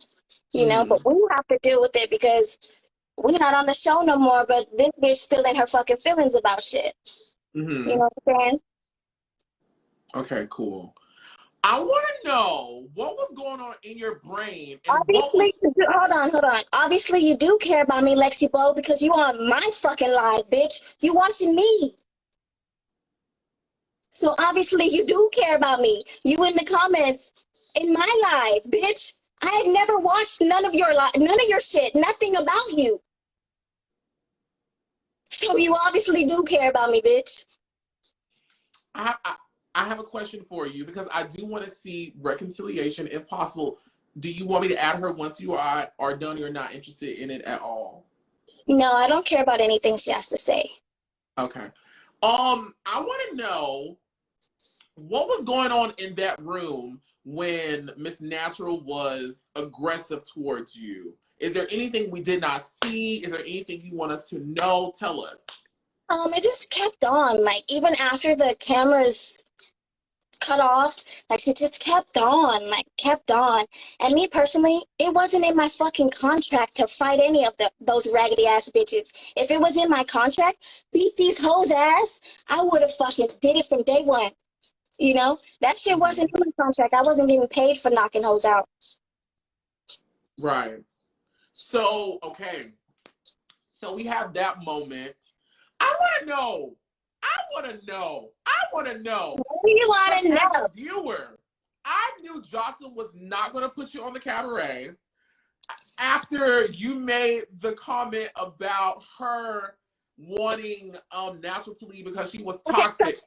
you know, but we have to deal with it because we're not on the show no more, but this bitch still in her fucking feelings about shit. You know what I'm saying? Okay, cool. I want to know what was going on in your brain. And obviously, hold on. Obviously, you do care about me, Lexi Blow, because you on my fucking live, bitch. You watching me. So obviously, you do care about me. You in the comments in my live, bitch. I had never watched none of your shit, nothing about you. So you obviously do care about me, bitch. I have a question for you because I do want to see reconciliation if possible. Do you want me to add her once you are done? You're not interested in it at all? No, I don't care about anything she has to say. Okay. I want to know what was going on in that room when Miss Natural was aggressive towards you. Is there anything we did not see? Is there anything you want us to know? Tell us. It just kept on. Like, even after the cameras cut off, like, she just kept on. And me personally, it wasn't in my fucking contract to fight any of those raggedy ass bitches. If it was in my contract, beat these hoes ass, I would have fucking did it from day one. You know? That shit wasn't in my contract. I wasn't getting paid for knocking hoes out. Right. So, okay. So we have that moment. I want to know. What do you want to know? As a viewer, I knew Joseline was not going to put you on the cabaret after you made the comment about her wanting Natural to leave because she was toxic.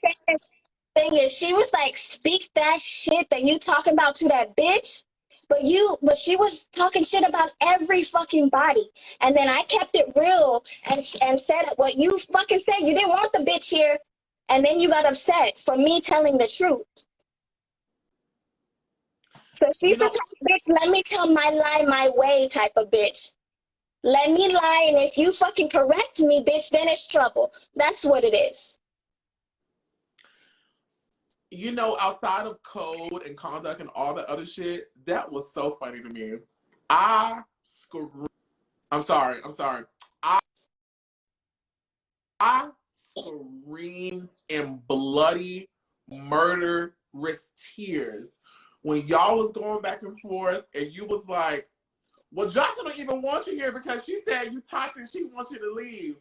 Thing is, she was like, speak that shit that you talking about to that bitch. But she was talking shit about every fucking body. And then I kept it real and said what you fucking said. You didn't want the bitch here. And then you got upset for me telling the truth. So she's the type of bitch, let me tell my lie my way type of bitch. Let me lie, and if you fucking correct me, bitch, then it's trouble. That's what it is. You know, outside of code and conduct and all the other shit, that was so funny to me. I'm sorry. I screamed in bloody, murderous tears when y'all was going back and forth and you was like, well, Joshua don't even want you here because she said you toxic, she wants you to leave.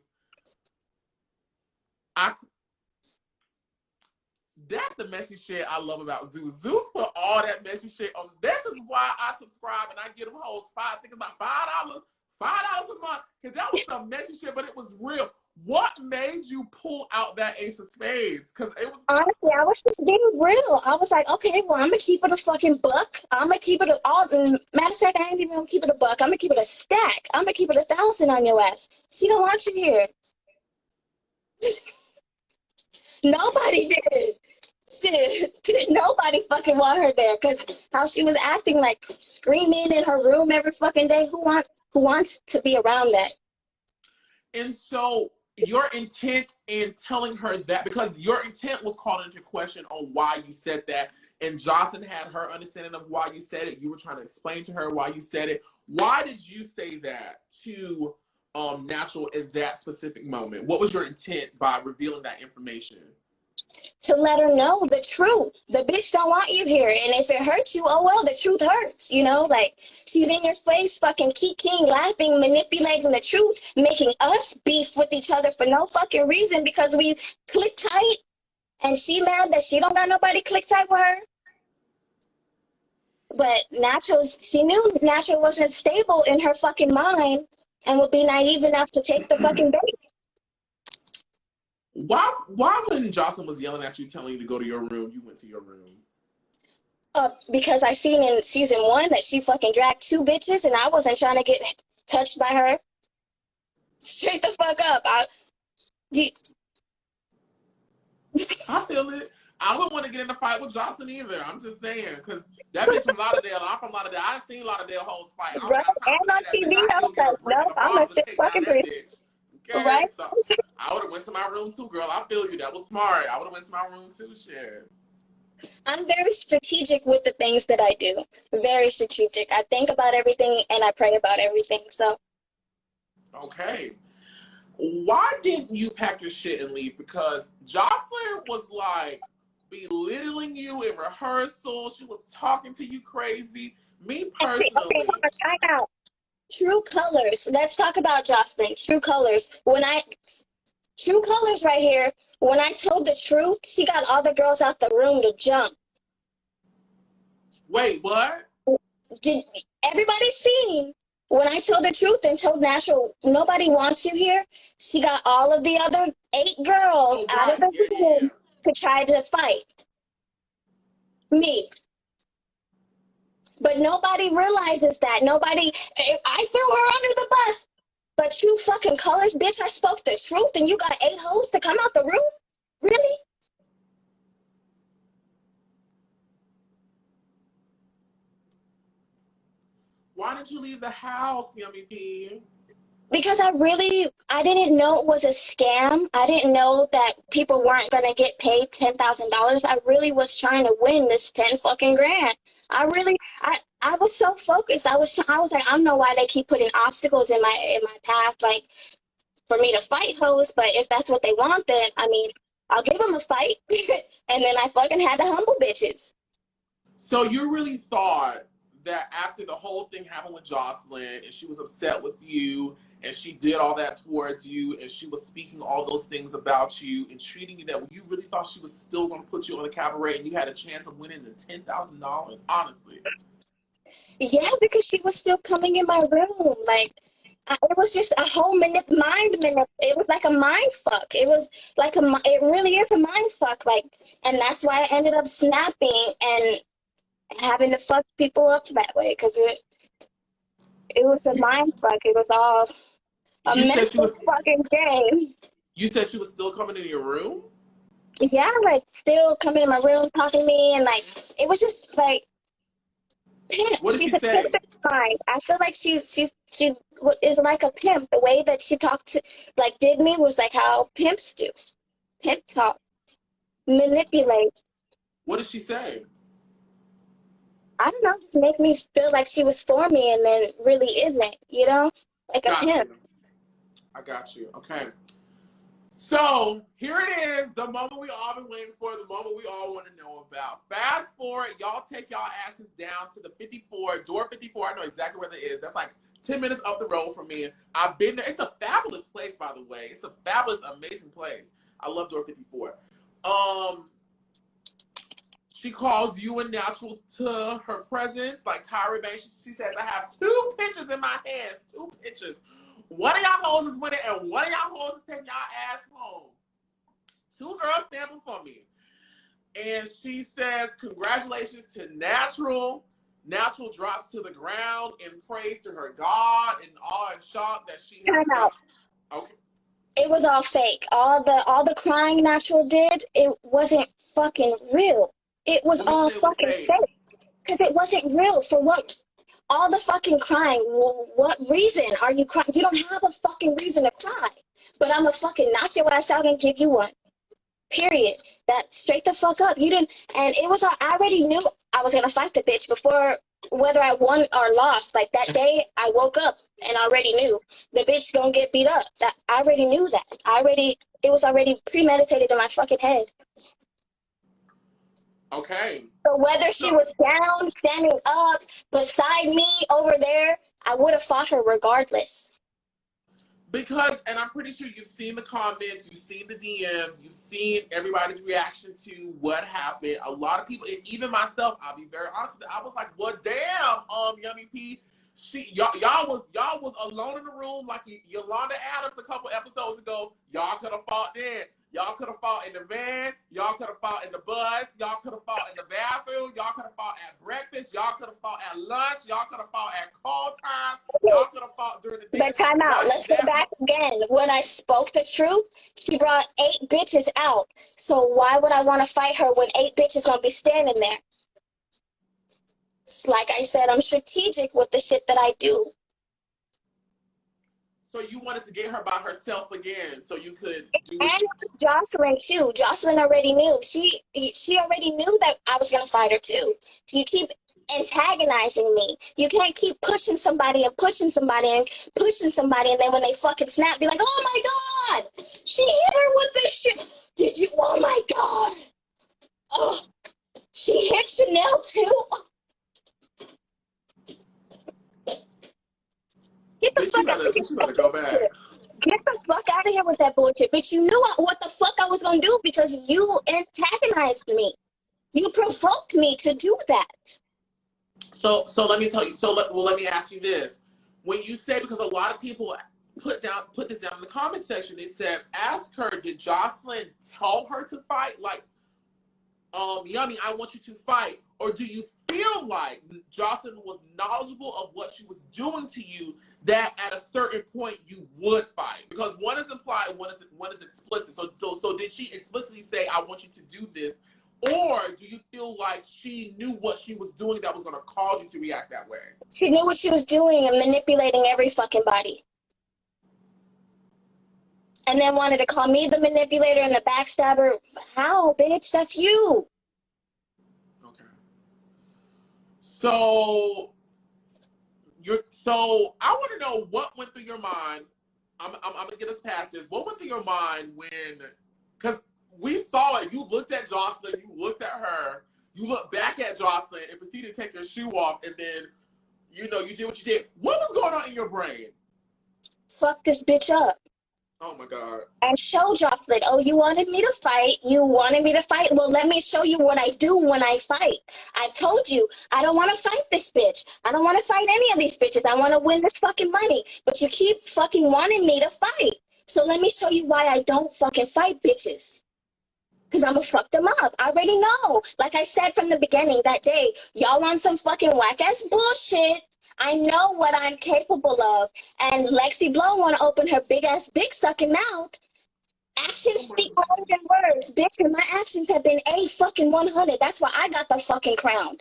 I That's the messy shit I love about Zeus. Zeus put all that messy shit on. This is why I subscribe and I get them hoes I think it's about $5 a month. Because that was some messy shit, but it was real. What made you pull out that Ace of Spades? Because it was Honestly, I was just being real. I was like, okay, well, I'm gonna keep it a fucking buck. I'm gonna keep it all. Matter of fact, I ain't even gonna keep it a buck. I'm gonna keep it a stack. I'm gonna keep it 1,000 on your ass. She don't want you here. Nobody did. Shit, nobody fucking want her there because how she was acting, like screaming in her room every fucking day. Who wants to be around that? And so your intent in telling her that, because your intent was called into question on why you said that, and Joseline had her understanding of why you said it. You were trying to explain to her why you said it. Why did you say that to Natural in that specific moment? What was your intent by revealing that information? To let her know the truth. The bitch don't want you here, and if it hurts you, oh well, the truth hurts, you know? Like, she's in your face fucking kikiing, laughing, manipulating the truth, making us beef with each other for no fucking reason because we click tight, and she mad that she don't got nobody click tight with her. But she knew Natural wasn't stable in her fucking mind and would be naive enough to take the fucking bait. Why when Joseline was yelling at you, telling you to go to your room, you went to your room? Because I seen in season 1 that she fucking dragged 2 bitches, and I wasn't trying to get touched by her. Straight the fuck up. I feel it. I wouldn't want to get in a fight with Joseline either. I'm just saying, because that bitch from Lauderdale, I'm from Lauderdale. I've seen Lauderdale hoes fight. Right, and on TV, no, I'm a shit fucking bitch. Okay, right? So I would have went to my room too, girl. I feel you. That was smart. I would have went to my room too, shit. I'm very strategic with the things that I do. Very strategic. I think about everything and I pray about everything. So. Okay. Why didn't you pack your shit and leave? Because Joseline was like belittling you in rehearsal. She was talking to you crazy. Me personally. Okay, time out. True colors. Let's talk about Joseline. True colors. True colors right here. When I told the truth, she got all the girls out the room to jump. Wait, what? Did everybody seen? When I told the truth and told Natural, nobody wants you here, she got all of the other 8 girls out of the room to try to fight me. But nobody realizes that. I threw her under the bus. But true fucking colors, bitch, I spoke the truth and you got 8 hoes to come out the room? Really? Why didn't you leave the house, Yummy P? Because I didn't know it was a scam. I didn't know that people weren't going to get paid $10,000. I really was trying to win this 10 fucking grand. I was so focused. I was like, I don't know why they keep putting obstacles in my path, like, for me to fight hoes. But if that's what they want, then, I mean, I'll give them a fight. And then I fucking had to humble bitches. So you really thought that after the whole thing happened with Joseline and she was upset with you and she did all that towards you and she was speaking all those things about you and treating you, that you really thought she was still going to put you on the cabaret and you had a chance of winning the $10,000, honestly? Yeah, because she was still coming in my room. Like, it was just a whole it was like a mind fuck. It was like it really is a mind fuck. Like, and that's why I ended up snapping and having to fuck people up that way, because it was a mind fuck. It was all a mental fucking game. You said she was still coming in your room? Yeah, like still coming in my room talking to me, and like it was just like pimp. What did She's she a say? pimp. I feel like she is like a pimp. The way that she talked to, like, did me was like how pimps do. Pimp talk, manipulate. What did she say? I don't know, just make me feel like she was for me and then really isn't, you know? Like a pimp. I got you. Okay. So here it is, the moment we all been waiting for, the moment we all want to know about. Fast forward, y'all take y'all asses down to the 54, door 54. I know exactly where that is. That's like 10 minutes up the road from me. I've been there. It's a fabulous place, by the way. It's a fabulous, amazing place. I love door 54. She calls you and Natural to her presence, like Tyra Banks. She says, I have 2 pictures in my hands, 2 pictures. One of y'all hoes is with it, and one of y'all hoes is taking y'all ass home. 2 girls stand before me. And she says, congratulations to Natural. Natural drops to the ground and prays to her God and awe and shock that she has Time out. Okay. It was all fake. All the crying Natural did, it wasn't fucking real. It was all fucking fake. Because it wasn't real. For what? All the fucking crying. What reason are you crying? You don't have a fucking reason to cry. But I'm gonna fucking knock your ass out and give you one. Period. That straight the fuck up. You didn't, and it was, I already knew I was gonna fight the bitch before, whether I won or lost. Like that day, I woke up and already knew the bitch gonna get beat up. That I already knew that. It was already premeditated in my fucking head. Okay. So whether she was down, standing up, beside me, over there, I would have fought her regardless. Because, and I'm pretty sure you've seen the comments, you've seen the DMs, you've seen everybody's reaction to what happened. A lot of people, and even myself, I'll be very honest with you, I was like, well, damn, Yummy P, y'all was alone in the room like Yolanda Adams a couple episodes ago. Y'all could have fought then. Y'all could have fought in the van. Y'all could have fought in the bus. Y'all could have fought in the bathroom. Y'all could have fought at breakfast. Y'all could have fought at lunch. Y'all could have fought at call time. Y'all could have fought during the day. But time out. Let's go back again. When I spoke the truth, she brought 8 bitches out. So why would I want to fight her when 8 bitches gonna be standing there? Like I said, I'm strategic with the shit that I do. So you wanted to get her by herself again, so you could do. And Joseline too. Joseline already knew. She already knew that I was gonna fight her too. You keep antagonizing me. You can't keep pushing somebody and pushing somebody and pushing somebody, and then when they fucking snap, be like, oh my god, she hit her with this shit. Did you? Oh my god. Oh, she hit Chanel too. Get the fuck out of here. You better go back. Get the fuck out of here with that bullshit. Bitch, you knew what the fuck I was going to do because you antagonized me. You provoked me to do that. So let me tell you. Let me ask you this. When you say, because a lot of people put this down in the comment section, they said, ask her, did Joseline tell her to fight? Like, Yummy, I want you to fight. Or do you feel like Joseline was knowledgeable of what she was doing to you, that at a certain point you would fight? Because one is implied, one is explicit. So did she explicitly say, I want you to do this? Or do you feel like she knew what she was doing that was going to cause you to react that way? She knew what she was doing and manipulating every fucking body. And then wanted to call me the manipulator and the backstabber. How, bitch? That's you. Okay. So I want to know what went through your mind. I'm gonna get us past this. What went through your mind because we saw it. You looked at Joseline, you looked at her, you looked back at Joseline and proceeded to take your shoe off, and then you did what you did. What was going on in your brain? Fuck this bitch up. Oh my god. And show Joseline, oh, you wanted me to fight? You wanted me to fight? Well, let me show you what I do when I fight. I've told you, I don't want to fight this bitch. I don't want to fight any of these bitches. I want to win this fucking money. But you keep fucking wanting me to fight. So let me show you why I don't fucking fight bitches. Because I'm going to fuck them up. I already know. Like I said from the beginning that day, y'all on some fucking whack-ass bullshit. I know what I'm capable of. And Lexi Blow want to open her big-ass dick-sucking mouth. Actions speak louder than words, bitch. And my actions have been fucking 100. That's why I got the fucking crown.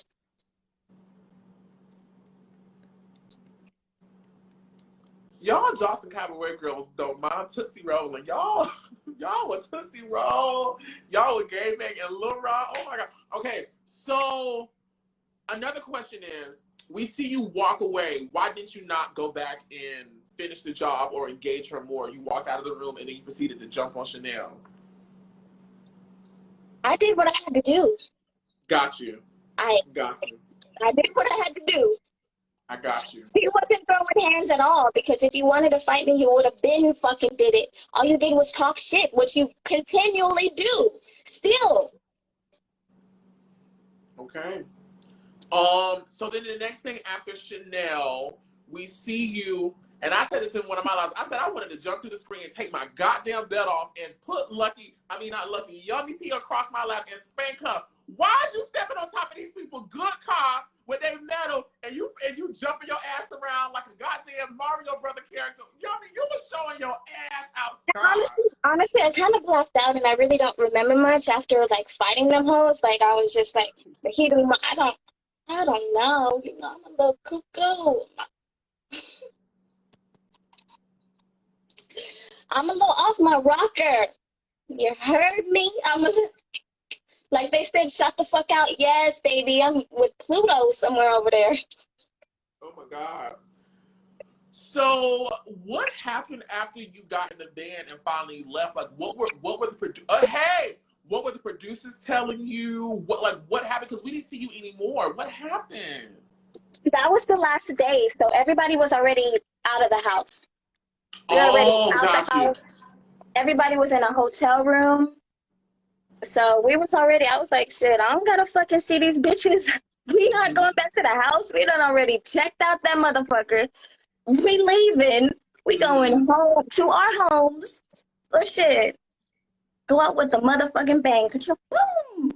Y'all Johnson Cabaret girls don't mind Tootsie rolling. Y'all were Tootsie Roll. Y'all were Gay Meg and Lil Rod. Oh my god. Okay, so another question is, we see you walk away. Why didn't you not go back and finish the job or engage her more? You walked out of the room and then you proceeded to jump on Chanel. I did what I had to do. Got you. I did what I had to do. I got you. He wasn't throwing hands at all because if you wanted to fight me, you would have been fucking did it. All you did was talk shit, which you continually do. Still. Okay. So then the next thing after Chanel, we see you, and I said this in one of my lives. I said I wanted to jump through the screen and take my goddamn belt off and put not Lucky, Yummy P across my lap and spank her. Why is you stepping on top of these people? Good car with their metal, and you jumping your ass around like a goddamn Mario Brother character. Yummy, you was showing your ass outside. Honestly, I kind of blacked out, and I really don't remember much after like fighting them hoes. Like I was just like the heat of my. I don't know. You know, I'm a little cuckoo. I'm a little off my rocker. You heard me? Like they said, shut the fuck out. Yes, baby. I'm with Pluto somewhere over there. Oh my God. So what happened after you got in the van and finally left? Like what were the producers telling you? What happened? Because we didn't see you anymore. What happened? That was the last day, so everybody was already out of the house. Gotcha. Everybody was in a hotel room. So we was already, I was like, shit, I don't gotta fucking see these bitches. We not going back to the house. We done already checked out that motherfucker. We leaving. We going home to our homes. Oh shit. Go out with the motherfucking bang. Boom.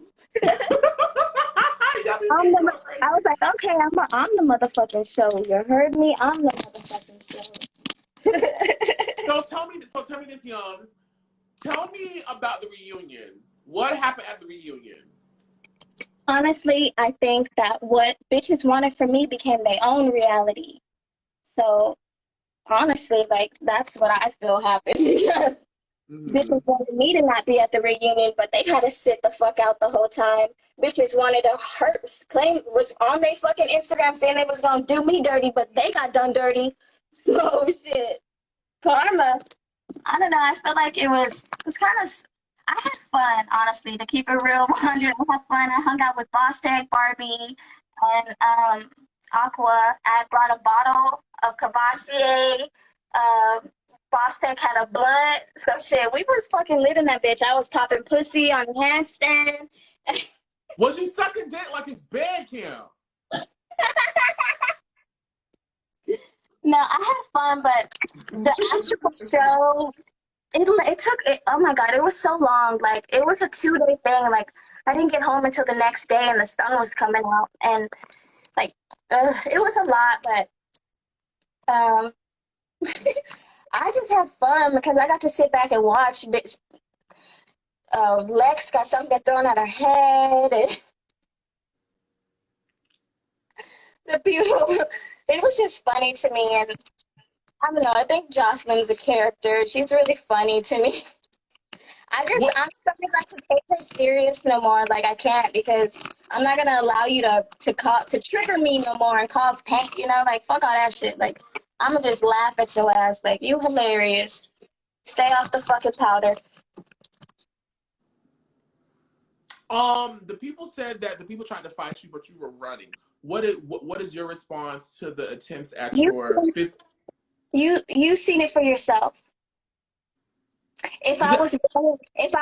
I was like, okay, I'm the motherfucking show. You heard me? I'm the motherfucking show. So tell me this, Youngs. Tell me about the reunion. What happened at the reunion? Honestly, I think that what bitches wanted from me became their own reality. So honestly, like that's what I feel happened because bitches wanted me to not be at the reunion, but they had to sit the fuck out the whole time. Bitches wanted to was on their fucking Instagram saying they was gonna do me dirty, but they got done dirty. So shit. Karma. I don't know. I feel like it was kind of. I had fun, honestly, to keep it real 100. I had fun. I hung out with Bosstec, Barbie, and Aqua. I brought a bottle of Cabaret. Bosstec had a blunt. So shit, we was fucking living that bitch. I was popping pussy on the handstand. Was you sucking dick like it's band camp? No, I had fun, but the actual show, it took, oh my God, it was so long. Like, it was a 2-day thing. Like, I didn't get home until the next day and the sun was coming out. And, like, it was a lot, but I just had fun because I got to sit back and watch. Lex got something thrown at her head. And the people, it was just funny to me. And I don't know, I think Joseline's a character. She's really funny to me. I'm not to take her serious no more. Like, I can't because I'm not going to allow you to trigger me no more and cause pain, you know? Like, fuck all that shit. Like, I'm going to just laugh at your ass. Like, you hilarious. Stay off the fucking powder. The people said that the people tried to fight you, but you were running. What is your response to the attempts at your fist? You seen it for yourself. If I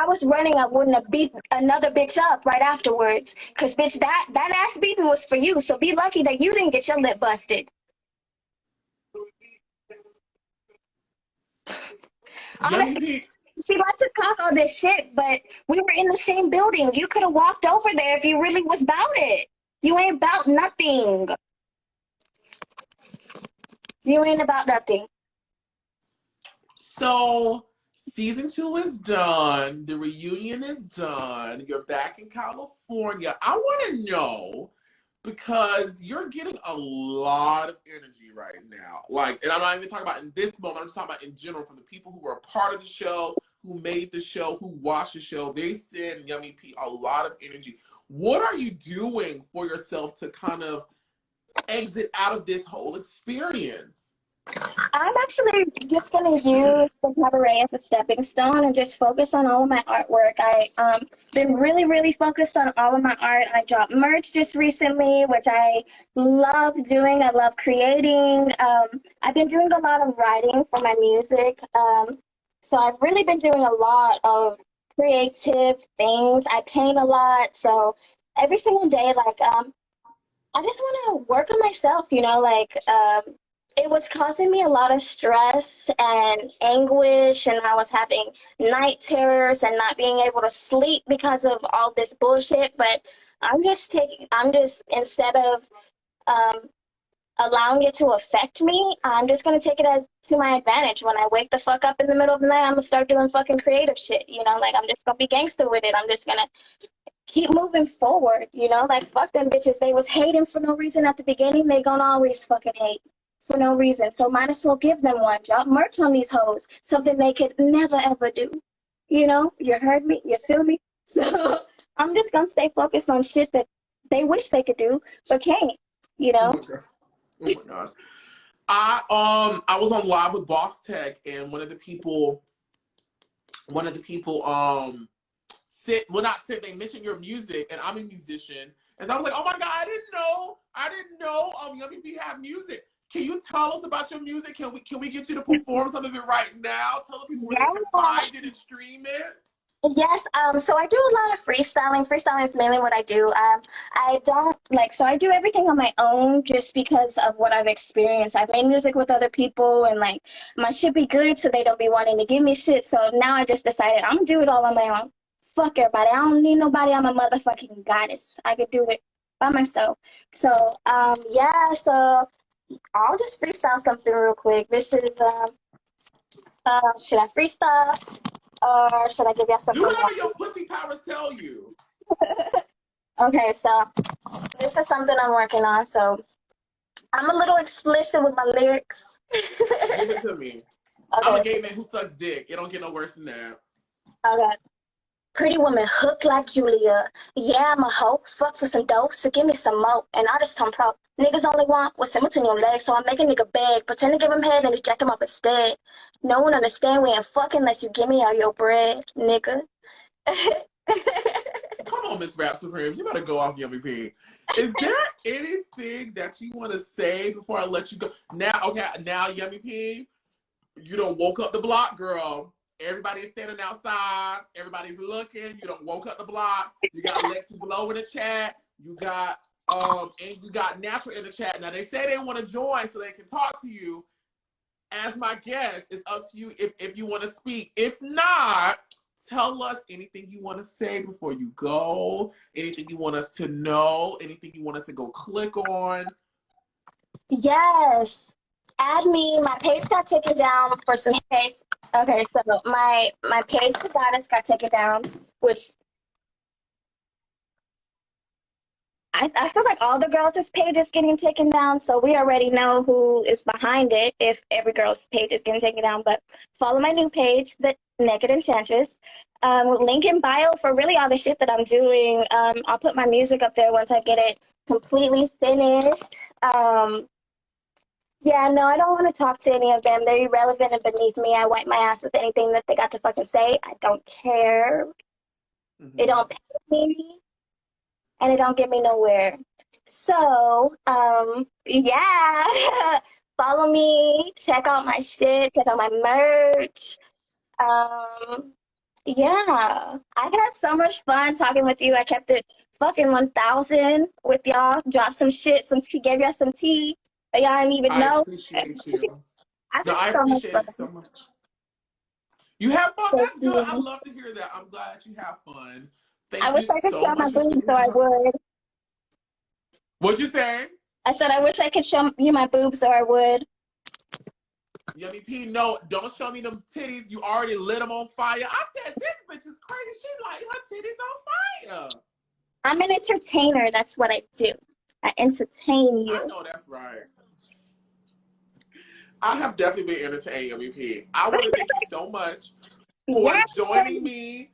was running, I wouldn't have beat another bitch up right afterwards. Cause bitch, that ass beating was for you. So be lucky that you didn't get your lip busted. Honestly, she liked to talk all this shit, but we were in the same building. You could have walked over there if you really was about it. You ain't about nothing. You ain't about nothing. So, season 2 is done. The reunion is done. You're back in California. I want to know, because you're getting a lot of energy right now. Like, and I'm not even talking about in this moment. I'm just talking about in general from the people who were a part of the show, who made the show, who watched the show. They send Yummy P a lot of energy. What are you doing for yourself to kind of exit out of this whole experience? I'm actually just gonna use the Cabaret as a stepping stone and just focus on all of my artwork. I been really focused on all of my art. I dropped merch just recently, which I love doing. I love creating. I've been doing a lot of writing for my music. So I've really been doing a lot of creative things. I paint a lot, so every single day, like I just want to work on myself. It was causing me a lot of stress and anguish, and I was having night terrors and not being able to sleep because of all this bullshit. But instead of um, allowing it to affect me, I'm just gonna take it as to my advantage. When I wake the fuck up in the middle of the night, I'm gonna start doing fucking creative shit. Like I'm just gonna be gangster with it. I'm just gonna keep moving forward. Like fuck them bitches. They was hating for no reason at the beginning. They gonna always fucking hate for no reason. So might as well give them one. Drop merch on these hoes. Something they could never ever do. You heard me. You feel me? So I'm just gonna stay focused on shit that they wish they could do but can't. You know. Oh my gosh. I was on live with Bosstec, and one of the people they mentioned your music, and I'm a musician, and so I was like, oh my god, I didn't know Yummy B have music. Can you tell us about your music? Can we get you to perform some of it right now? Tell the people where they can find it and stream it. Yes, so I do a lot of freestyling. Freestyling is mainly what I do. I do everything on my own just because of what I've experienced. I've made music with other people, and like my shit be good, so they don't be wanting to give me shit. So now I just decided I'm gonna do it all on my own. Fuck everybody. I don't need nobody. I'm a motherfucking goddess. I could do it by myself. So so I'll just freestyle something real quick. This is should I freestyle? Or should I give y'all something? Do whatever your pussy powers tell you. Okay, so this is something I'm working on. So I'm a little explicit with my lyrics. Give it to me. Okay. I'm a gay man who sucks dick. It don't get no worse than that. Okay. Pretty woman hook like Julia. Yeah, I'm a hoe. Fuck for some dope, so give me some more. And I just turn pro. Niggas only want what's in between your legs, so I make a nigga beg. Pretend to give him head and just jack him up instead. No one understand we ain't fucking unless you give me all your bread, nigga. Come on, Miss Rap Supreme. You better go off Yummy P. Is there anything that you want to say before I let you go? Now, Yummy P, you done woke up the block, girl. Everybody's standing outside. Everybody's looking. You done woke up the block. You got Lexi Blow in the chat. You got and you got Natural in the chat. Now they say they want to join so they can talk to you. As my guest, it's up to you if you want to speak. If not, tell us anything you want to say before you go. Anything you want us to know. Anything you want us to go click on. Yes. Add me. My page got taken down for some case. Okay, so my page for Goddess got taken down, which I feel like all the girls' page is getting taken down, so we already know who is behind it if every girl's page is getting taken down. But follow my new page, The Naked Enchantress. Link in bio for really all the shit that I'm doing. I'll put my music up there once I get it completely finished. Yeah, no, I don't want to talk to any of them. They're irrelevant and beneath me. I wipe my ass with anything that they got to fucking say. I don't care. Mm-hmm. It don't pay me, and it don't get me nowhere. So, yeah, follow me. Check out my shit. Check out my merch. Yeah, I had so much fun talking with you. I kept it fucking 1,000 with y'all. Dropped some shit. Gave y'all some tea. Y'all didn't even know. I appreciate you. I appreciate it so much. You have fun? That's good. I love to hear that. I'm glad you have fun. Thank you so much. I wish I could show my boobs, so I would. What'd you say? I said I wish I could show you my boobs, so I would. Yummy P, no, don't show me them titties. You already lit them on fire. I said, this bitch is crazy. She like her titties on fire. I'm an entertainer. That's what I do. I entertain you. I know that's right. I have definitely been entertaining Yummy P. I want to thank you so much for joining me,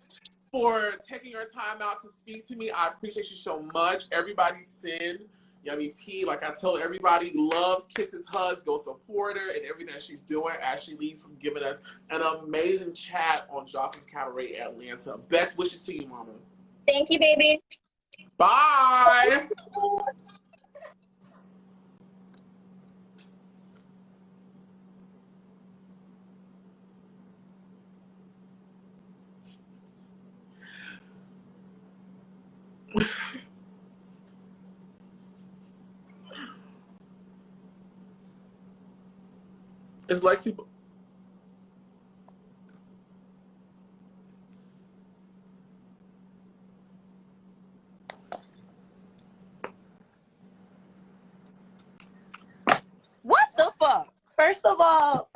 for taking your time out to speak to me. I appreciate you so much. Everybody send Yummy P, like I told everybody, loves, kisses, hugs, go support her and everything that she's doing as she leads from giving us an amazing chat on Joseline's Cabaret Atlanta. Best wishes to you, mama. Thank you, baby. Bye. Is Lexi? What the fuck? First of all,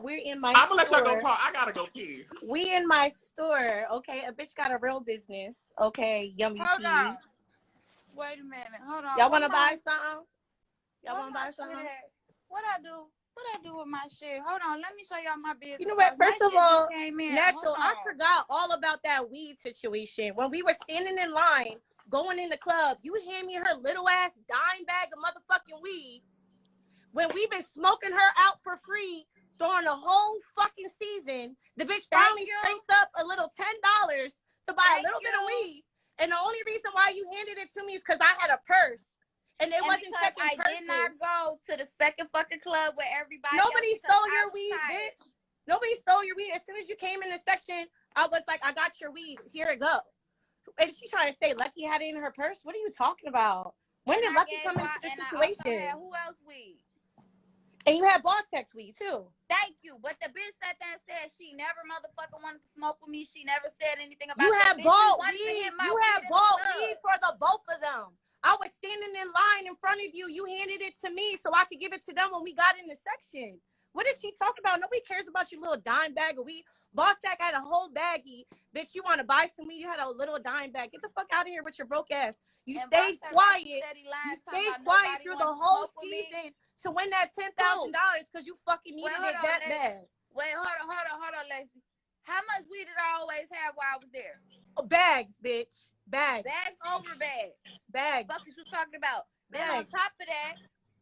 we're in my I'm gonna store. let y'all go talk. I gotta go pee. We in my store, okay? A bitch got a real business, okay? Yummy Hold P. on. Wait a minute. Hold on. Y'all wanna buy something? Y'all What wanna buy my something? shit at? What I do? What I do with my shit? Hold on. Let me show y'all my business. You know what? My First of shit all, just came in. Natural, Hold I on. forgot all about that weed situation. When we were standing in line, going in the club, you hand me her little ass dime bag of motherfucking weed. When we've been smoking her out for free during the whole fucking season, the bitch finally scraped up a little $10 to buy a little bit of weed. And the only reason why you handed it to me is because I had a purse. And it wasn't checking I purses. did not go to the second fucking club where everybody Nobody else stole your weed, bitch. Nobody stole your weed. As soon as you came in the section, I was like, I got your weed. Here it go. And she trying to say Lucky had it in her purse. What are you talking about? When did Lucky come into the situation? Who else weed? And you had Bosstec weed too. Thank you. But the bitch sat there and said she never motherfucking wanted to smoke with me. She never said anything about you that. Had bought weed. You had bought weed for the both of them. I was standing in line in front of you. You handed it to me so I could give it to them when we got in the section. What is she talking about? Nobody cares about your little dime bag of weed. Bosstec had a whole baggie. Bitch, you want to buy some weed? You had a little dime bag. Get the fuck out of here with your broke ass. You stayed quiet. You stayed quiet through the whole season to win that $10,000 because you fucking needed it that bad. Wait, hold on, Lexi. How much weed did I always have while I was there? Bags, bitch. Bags. Bags over bags. Bags. What you talking about? Then on top of that,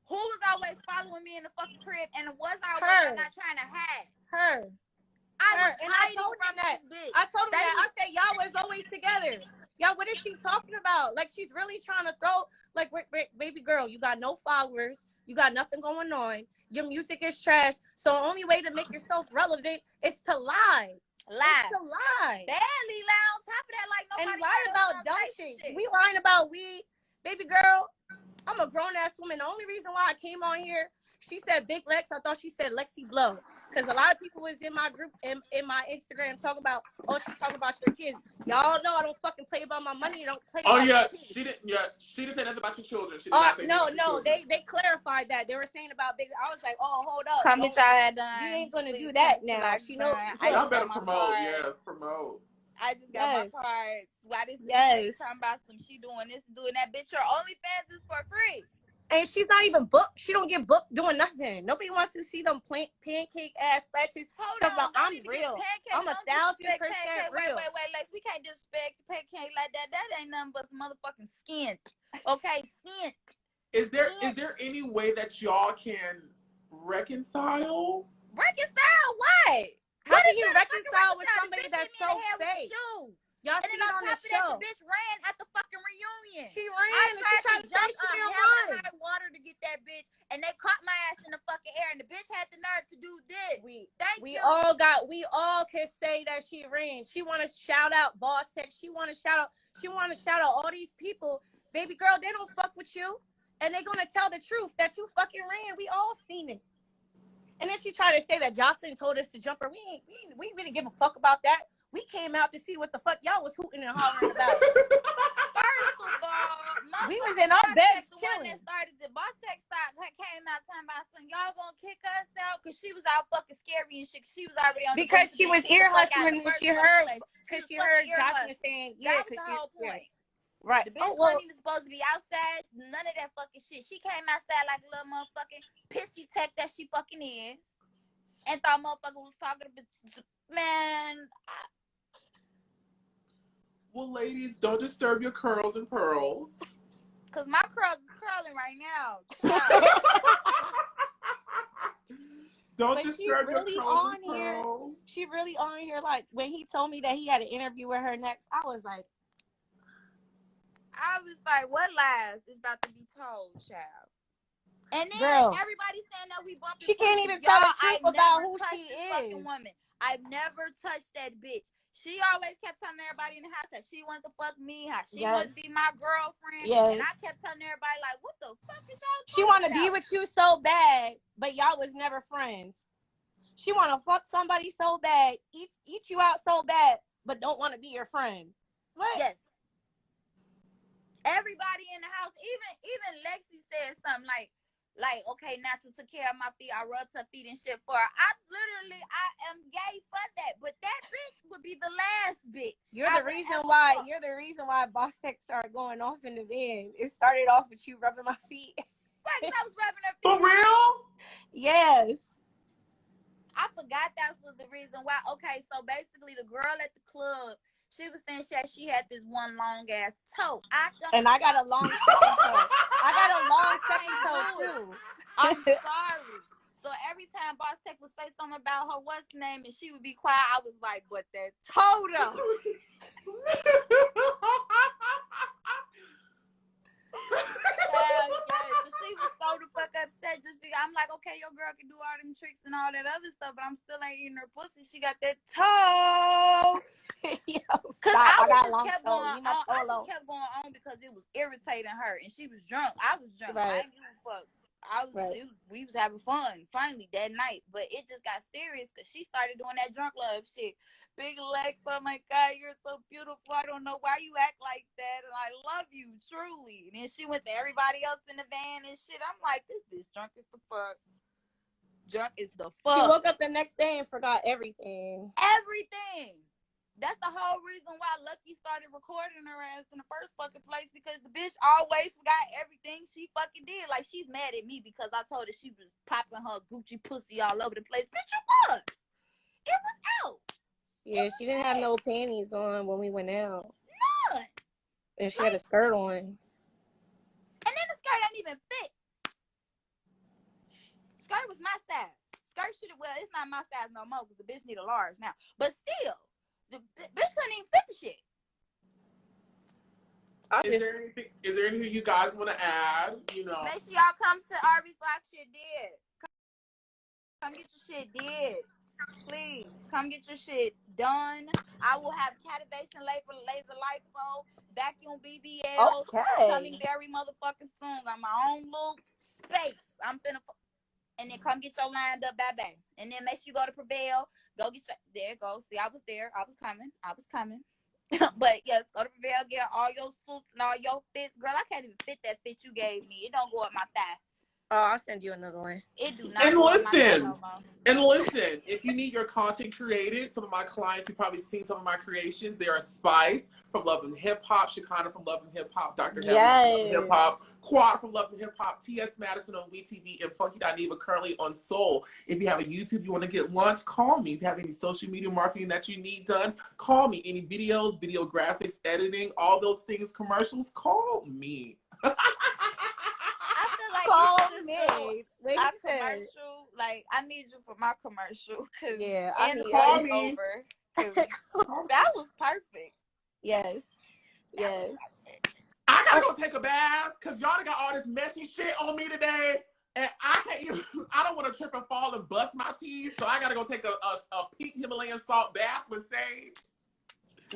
who was always following me in the fucking crib, and was I always not trying to hide? Her. I told him that. I told him that. I said y'all was always together. Y'all, what is she talking about? Like she's really trying to throw. Like, baby girl, you got no followers. You got nothing going on. Your music is trash. So the only way to make yourself relevant is to lie. It's to lie. Badly lie on top of that, like nobody. And lie about dumb shit. We lying about weed, baby girl. I'm a grown ass woman. The only reason why I came on here, she said Big Lex. I thought she said Lexi Blow. Because a lot of people was in my group, in my Instagram, talking about, oh, she's talking about your kids. Y'all know I don't fucking play about my money. I don't play about my kids. She didn't say nothing about your children. She did not say no, they clarified that. They were saying about Big. I was like, oh, hold up. Come get y'all head done. You ain't going to do that now. She knows. Y'all better promote. Yes, promote. I just got my cards. Why this bitch talking about some she doing this, doing that? Bitch, your OnlyFans is for free. And she's not even booked. She don't get booked doing nothing. Nobody wants to see them pancake ass flatties. I'm real. I'm 1,000% real. Wait, Lex. We can't disrespect the pancake like that. That ain't nothing but some motherfucking skint. Okay, skint. Is there any way that y'all can reconcile? Reconcile what? How can you reconcile with somebody that's so fake? Y'all and see then on on top the of that, show. the bitch ran at the fucking reunion. She ran. I tried to jump she up hell high water to get that bitch, and they caught my ass in the fucking air, and the bitch had the nerve to do this. We all can say that she ran. She want to shout out Bosstec. She want to shout out all these people. Baby girl, they don't fuck with you, and they gonna tell the truth that you fucking ran. We all seen it. And then she tried to say that Joseline told us to jump her. We didn't give a fuck about that. We came out to see what the fuck y'all was hooting and hollering about. First of all, we was in our beds chilling. The Bosstec came out talking about something. Y'all gonna kick us out because she was out fucking scary and shit. She was already on because she was ear hustling and she heard Joseline saying, yeah, that was the whole point. Right. The bitch wasn't even supposed to be outside. None of that fucking shit. She came outside like a little motherfucking pissy tech that she fucking is, and thought motherfucker was talking to man. Well, ladies, don't disturb your curls and pearls. Cause my curls is curling right now. Don't But disturb your really curls on and here. pearls. She really on here. Like when he told me that he had an interview with her next, I was like, what lies is about to be told, child? And then girl, everybody saying that we bumping. she can't even tell the truth I've about never who touched she this is. fucking woman. I've never touched that bitch. She always kept telling everybody in the house that she wanted to fuck me, how she wanted to be my girlfriend. Yes. And I kept telling everybody, like, what the fuck is y'all talking She want to about? be with you so bad, but y'all was never friends. She want to fuck somebody so bad, eat you out so bad, but don't want to be your friend. What? Yes. Everybody in the house, even Lexi said something like, okay, Natural took care of my feet. I rubbed her feet and shit for her. I am gay for that. But that bitch would be the last bitch. You're the reason why Bosstec started going off in the van. It started off with you rubbing my feet. Right, because I was rubbing her feet. For real? Yes. I forgot that was the reason why. Okay, so basically the girl at the club, she was saying she had this one long ass toe. I got a long second toe. I got a long second toe too. I'm sorry. So every time Bosstec would say something about her what's name and she would be quiet, I was like, but that toe though. But she was so the fuck upset just because I'm like, okay, your girl can do all them tricks and all that other stuff, but I'm still ain't eating her pussy. She got that toe. Because I just kept going on because it was irritating her and she was drunk. I was drunk. Right. I didn't give a fuck. We was having fun finally that night, but it just got serious because she started doing that drunk love shit. Big Lex, oh my God, you're so beautiful. I don't know why you act like that, and I love you truly. And then she went to everybody else in the van and shit. I'm like, this bitch drunk as the fuck. Drunk as the fuck. She woke up the next day and forgot everything. Everything. That's the whole reason why Lucky started recording her ass in the first fucking place, because the bitch always forgot everything she fucking did. Like, she's mad at me because I told her she was popping her Gucci pussy all over the place. Bitch, you was. It was out. Yeah, she didn't have no panties on when we went out. None. And she had a skirt on. And then the skirt ain't even fit. Skirt was my size. Skirt should have, well, it's not my size no more because the bitch need a large now. But still. The bitch couldn't even fit the shit. Is there anything you guys want to add? You know, make sure y'all come to Arby's Lock Shit Did. Come get your shit did. Please come get your shit done. I will have cativation laser lipo, vacuum BBL coming very motherfucking soon. Got my own little space. I'm finna. And then come get your lined up, bye. And then make sure you go to Prevail. Go get your, there you go. See, I was there. I was coming. But yes, go to Prevail, get all your suits and all your fits. Girl, I can't even fit that fit you gave me. It don't go up my thigh. Oh, I'll send you another one. It do not go up my thigh no more. And listen, if you need your content created, some of my clients, you've probably seen some of my creations. They are Spice from Love and Hip Hop, Shekinah from Love and Hip Hop, Dr. Devin from Love and Hip Hop, Quad from Love and Hip Hop, T.S. Madison on WeTV, and Funky Dineva currently on Soul. If you have a YouTube you want to get launched, call me. If you have any social media marketing that you need done, call me. Any videos, video graphics, editing, all those things, commercials, call me. I feel like call me. A commercial, like I need you for my commercial, cause I need call me. Over, that was perfect. Yes. I gotta go take a bath because y'all done got all this messy shit on me today, and I don't want to trip and fall and bust my teeth, so I gotta go take a pink Himalayan salt bath with sage.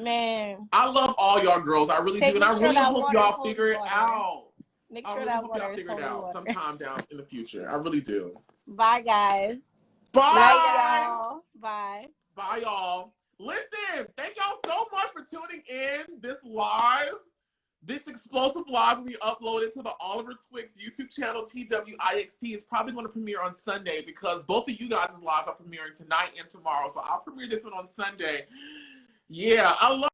Man, I love all y'all girls, I really do, and I really hope y'all figure it out. Make sure that water is figure it out sometime down in the future. I really do. Bye, guys. Bye, y'all. Bye. Bye, y'all. Listen, thank y'all so much for tuning in this explosive live we uploaded to the Oliver Twixt YouTube channel, TWIXT. Is probably going to premiere on Sunday because both of you guys' lives are premiering tonight and tomorrow. So I'll premiere this one on Sunday. Yeah, I love